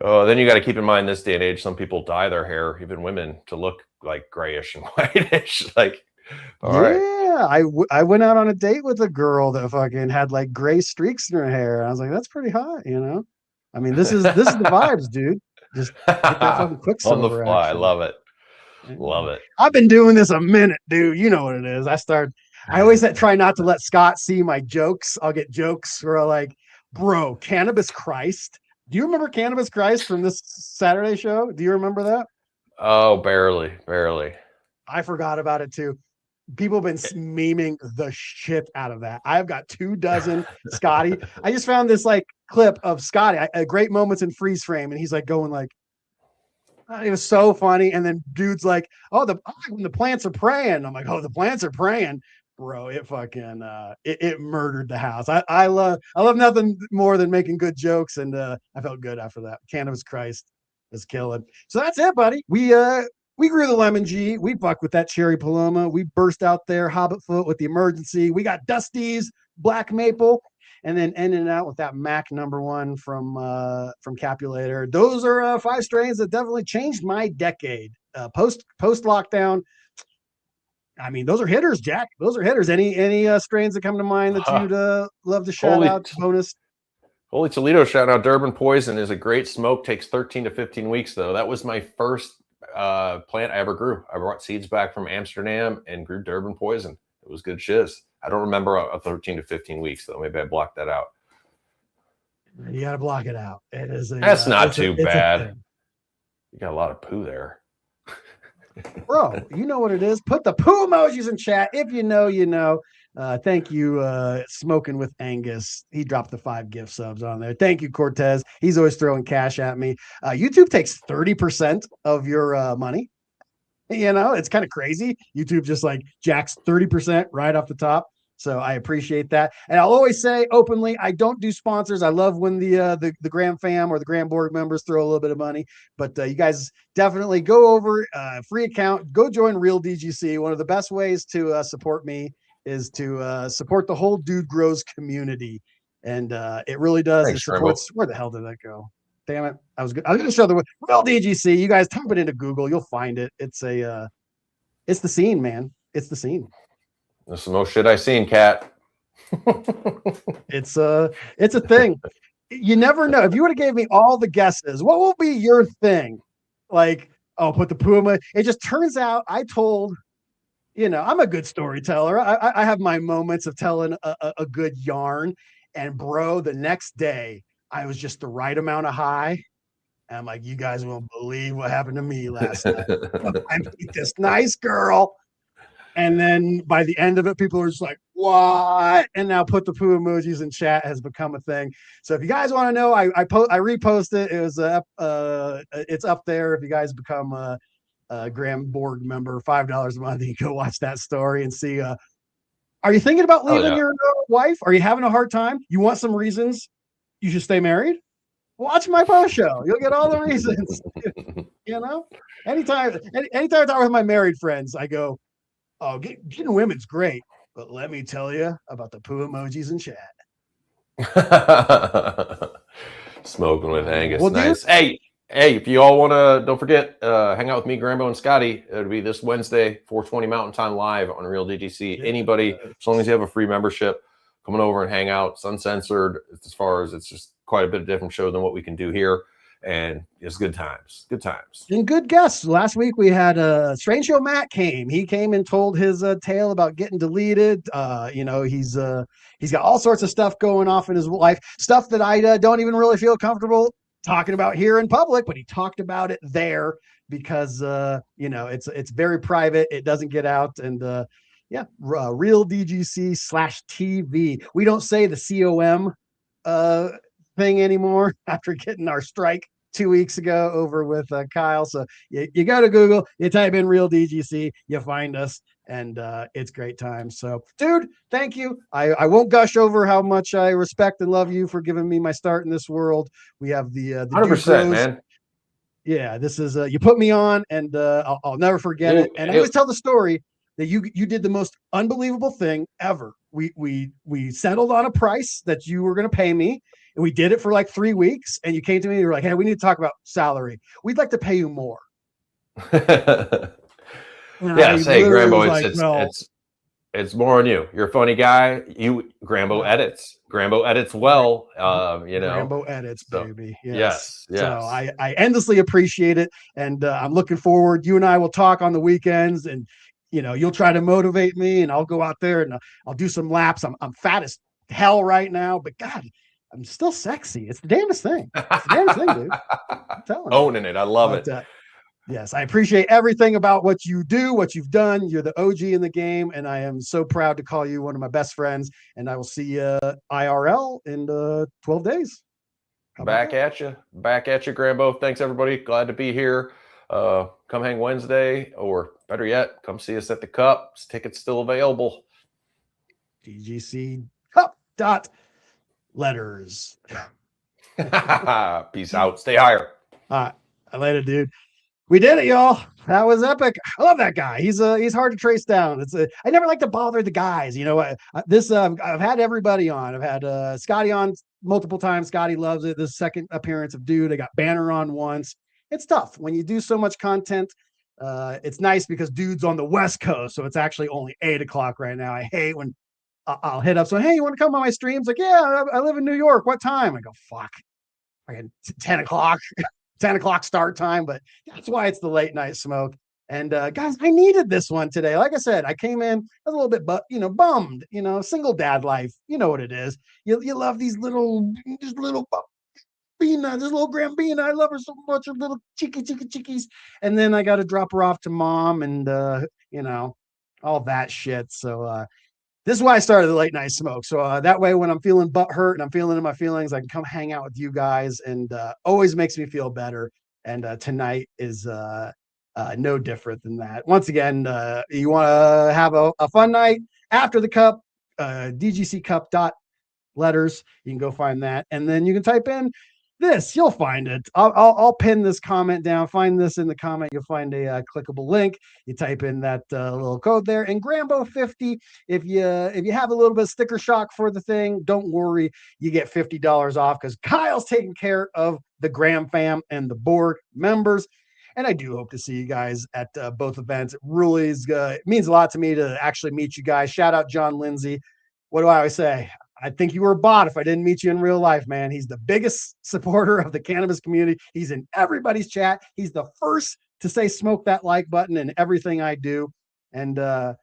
Oh, then you got to keep in mind this day and age, some people dye their hair, even women, to look like grayish and whitish. Like, all right. I went out on a date with a girl that fucking had like gray streaks in her hair. I was like, that's pretty hot, you know? I mean, this is the vibes, dude. Just get that fucking Quicksilver on the fly. action. I love it. Love it. I've been doing this a minute, dude. You know what it is. I always try not to let Scott see my jokes. I'll get jokes where I'm like, bro, Cannabis Christ. Do you remember Cannabis Christ from this Saturday show? Do you remember that? Oh, barely. I forgot about it too. People have been memeing the shit out of that. I've got 24 Scotty. I just found this like clip of Scotty, a great moments in freeze frame, and he's like going like, it was so funny. And then dude's like, oh, when the plants are praying. I'm like, oh, the plants are praying. Bro, it fucking it murdered the house. I love nothing more than making good jokes, and I felt good after that. Cannabis Christ is killing. So that's it, buddy. We grew the lemon G. We fucked with that cherry paloma. We burst out there Hobbit foot with the emergency. We got Dusty's black maple, and then ending it out with that Mac #1 from Capulator. Those are 5 strains that definitely changed my decade. Post lockdown. I mean, those are hitters, Jack. Those are hitters. Any strains that come to mind that you'd love to shout out? Bonus. Holy Toledo shout out. Durban Poison is a great smoke. Takes 13 to 15 weeks though. That was my first plant I ever grew. I brought seeds back from Amsterdam and grew Durban Poison. It was good shiz. I don't remember a 13 to 15 weeks though. Maybe I blocked that out. You got to block it out. It is. That's not too bad. You got a lot of poo there. Bro, you know what it is. Put the poo emojis in chat. If you know, you know. Thank you, Smoking with Angus. He dropped the 5 gift subs on there. Thank you, Cortez. He's always throwing cash at me. YouTube takes 30% of your money. You know, it's kind of crazy. YouTube just like jacks 30% right off the top. So I appreciate that. And I'll always say openly, I don't do sponsors. I love when the GramFam or the GramBorg members throw a little bit of money. But you guys definitely go over, free account, go join Real DGC. One of the best ways to support me is to support the whole Dude Grows community. And it really does. Thanks, it supports, where the hell did that go? Damn it. I was going to show the Real DGC. You guys type it into Google. You'll find it. It's the scene, man. It's the scene. That's the most shit I've seen, Cat. It's a thing. You never know. If you would have gave me all the guesses, what will be your thing? Like, oh, put the puma. It just turns out I told, I'm a good storyteller. I have my moments of telling a good yarn. And bro, the next day I was just the right amount of high. And I'm like, you guys won't believe what happened to me last night. I meet this nice girl. And then by the end of it, people are just like, what? And now put the poo emojis in chat has become a thing. So if you guys want to know, I repost it. It was it's up there. If you guys become a GramBorg member, $5 a month, you can go watch that story and see. Are you thinking about leaving your wife? Are you having a hard time? You want some reasons you should stay married? Watch my post show. You'll get all the reasons. Anytime I talk with my married friends, I go, oh, getting women's great, but let me tell you about the poo emojis in chat. Smoking with Angus. Well, nice. Hey, if you all want to, don't forget, hang out with me, GRAMBO, and Scotty. It'll be this Wednesday, 4:20 Mountain Time live on Real DGC. Anybody, as long as you have a free membership, coming over and hang out. It's uncensored as far as it's just quite a bit of different show than what we can do here. And it's good times. And good guests. Last week we had Strange Show Matt came. He came and told his tale about getting deleted. He's got all sorts of stuff going off in his life, stuff that I don't even really feel comfortable talking about here in public, but he talked about it there because it's very private. It doesn't get out. And Real DGC/TV. We don't say the COM thing anymore after getting our strike 2 weeks ago over with Kyle. So you go to Google, you type in Real DGC, you find us, and it's great time. So, dude, thank you. I won't gush over how much I respect and love you for giving me my start in this world. We have the 100%, man. Yeah, this is you put me on, and I'll never forget it. And I always tell the story that you did the most unbelievable thing ever. We settled on a price that you were going to pay me, and we did it for like 3 weeks. And you came to me and you were like, "Hey, we need to talk about salary. We'd like to pay you more." Yes, hey, GRAMBO, it's more on you. You're a funny guy. GRAMBO edits. GRAMBO edits well. GRAMBO edits, so, baby. Yes. So I endlessly appreciate it, and I'm looking forward. You and I will talk on the weekends, and you'll try to motivate me, and I'll go out there and I'll do some laps. I'm fat as hell right now, but God, I'm still sexy. It's the damnest thing. It's the damnest thing, dude. I'm telling you. Owning it. I love it. Yes, I appreciate everything about what you do, what you've done. You're the OG in the game, and I am so proud to call you one of my best friends. And I will see you IRL in 12 days. Back at you, GRAMBO. Thanks, everybody. Glad to be here. Come hang Wednesday, or better yet, come see us at the Cup. Tickets still available. DGC Cup.letters. Peace out. Stay higher. Later, dude. We did it, y'all. That was epic. I love that guy. He's hard to trace down. I never like to bother the guys. I've had everybody on. I've had Scotty on multiple times. Scotty loves it. This second appearance of Dude. I got Banner on once. It's tough when you do so much content. It's nice because Dude's on the West Coast, so it's actually only 8:00 right now. I hate when I'll hit up. So, hey, you want to come on my streams? Like, yeah, I live in New York. What time? I go, fuck. I got 10:00. 10:00 start time, but that's why it's the late night smoke. And guys, I needed this one today. Like I said, I came in, I was a little bit bummed, single dad life. You know what it is. You love these little Bina, this little Grambina. I love her so much, her little chickies. And then I got to drop her off to mom, and all that shit. So this is why I started the late night smoke. So that way, when I'm feeling butt hurt and I'm feeling in my feelings, I can come hang out with you guys, and always makes me feel better. And tonight is no different than that. Once again, you want to have a fun night after the Cup, DGC Cup.letters. You can go find that, and then you can type in this. You'll find it. I'll pin this comment down. Find this in the comment. You'll find a clickable link. You type in that little code there, and GRAMBO50. If you have a little bit of sticker shock for the thing, don't worry. You get $50 off because Kyle's taking care of the GramFam and the Borg members. And I do hope to see you guys at both events. It really is. It means a lot to me to actually meet you guys. Shout out John Lindsay. What do I always say? I think you were a bot if I didn't meet you in real life, man. He's the biggest supporter of the cannabis community. He's in everybody's chat. He's the first to say smoke that like button in everything I do. And I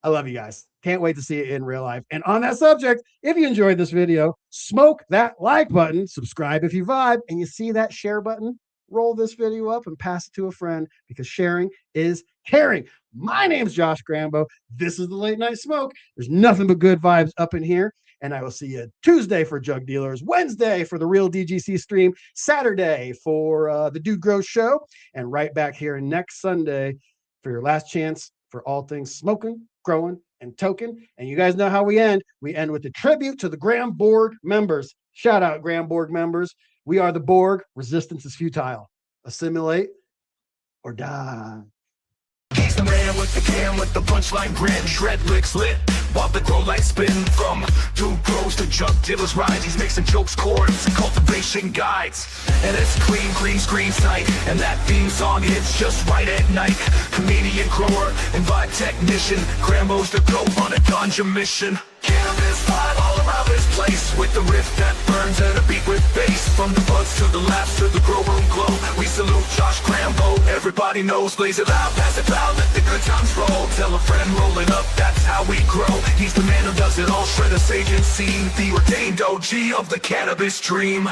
love you guys. Can't wait to see you in real life. And on that subject, if you enjoyed this video, smoke that like button, subscribe if you vibe, and you see that share button, roll this video up and pass it to a friend, because sharing is caring. My name's Josh GRAMBO. This is the Late Night Smoke. There's nothing but good vibes up in here. And I will see you Tuesday for Jug Dealers, Wednesday for the Real DGC stream, Saturday for the Dude Grows show, and right back here next Sunday for your last chance for all things smoking, growing, and token. And you guys know how we end. We end with a tribute to the GramBorg members. Shout out GramBorg members. We are the Borg. Resistance is futile. Assimilate or die. He's the man with the can with the punchline grin, shred licks lit while the grow lights spin. From Dude Grows to Jug Dealers rise, he's mixing jokes, chords, and cultivation guides. And it's clean, green screen sight, and that theme song hits just right at night. Comedian, grower, and vibe technician, GRAMBO's the go on a ganja mission. Cannabis vibe all around this place, with the riff that burns and a beat with bass. From the buds to the labs to the grow room glow, we salute Josh GRAMBO. Everybody knows, blaze it loud, pass it loud, let the good times roll. Tell a friend, rolling up, that's how we grow. He's the man who does it all, shredder, sage, and seed, the ordained OG of the cannabis dream.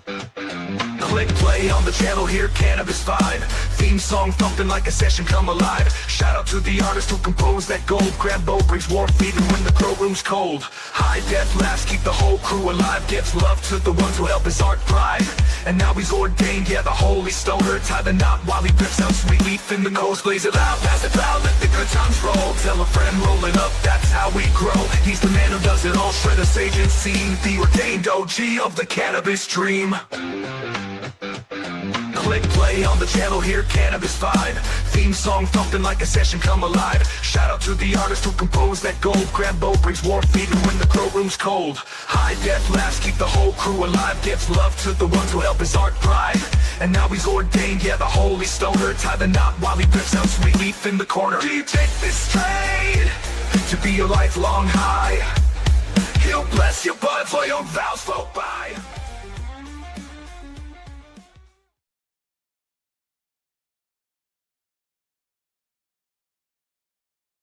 The Click play on the channel, hear Cannabis vibe. Theme song thumping like a session come alive. Shout out to the artist who composed that gold. GRAMBO brings warmth even when the grow room's cold. High def laughs keep the whole crew alive. Gives love to the ones who help his art thrive. And now he's ordained, yeah, the holy stoner. Tie the knot while he rips out sweet leaf in the nose. Blaze it loud, pass it loud, let the good times roll. Tell a friend, roll it up, that's how we grow. He's the man who does it all, shredder, sage, and scene. The ordained OG of the cannabis dream. Click play on the channel, hear Cannabis vibe. Theme song thumping like a session come alive. Shout out to the artist who composed that gold. GRAMBO brings warmth even when the grow room's cold. High def laughs keep the whole crew alive. Gives love to the ones who help his art thrive. And now he's ordained, yeah, the holy stoner. Tie the knot while he rips out sweet leaf in the corner. Do you take this trade to be your lifelong high?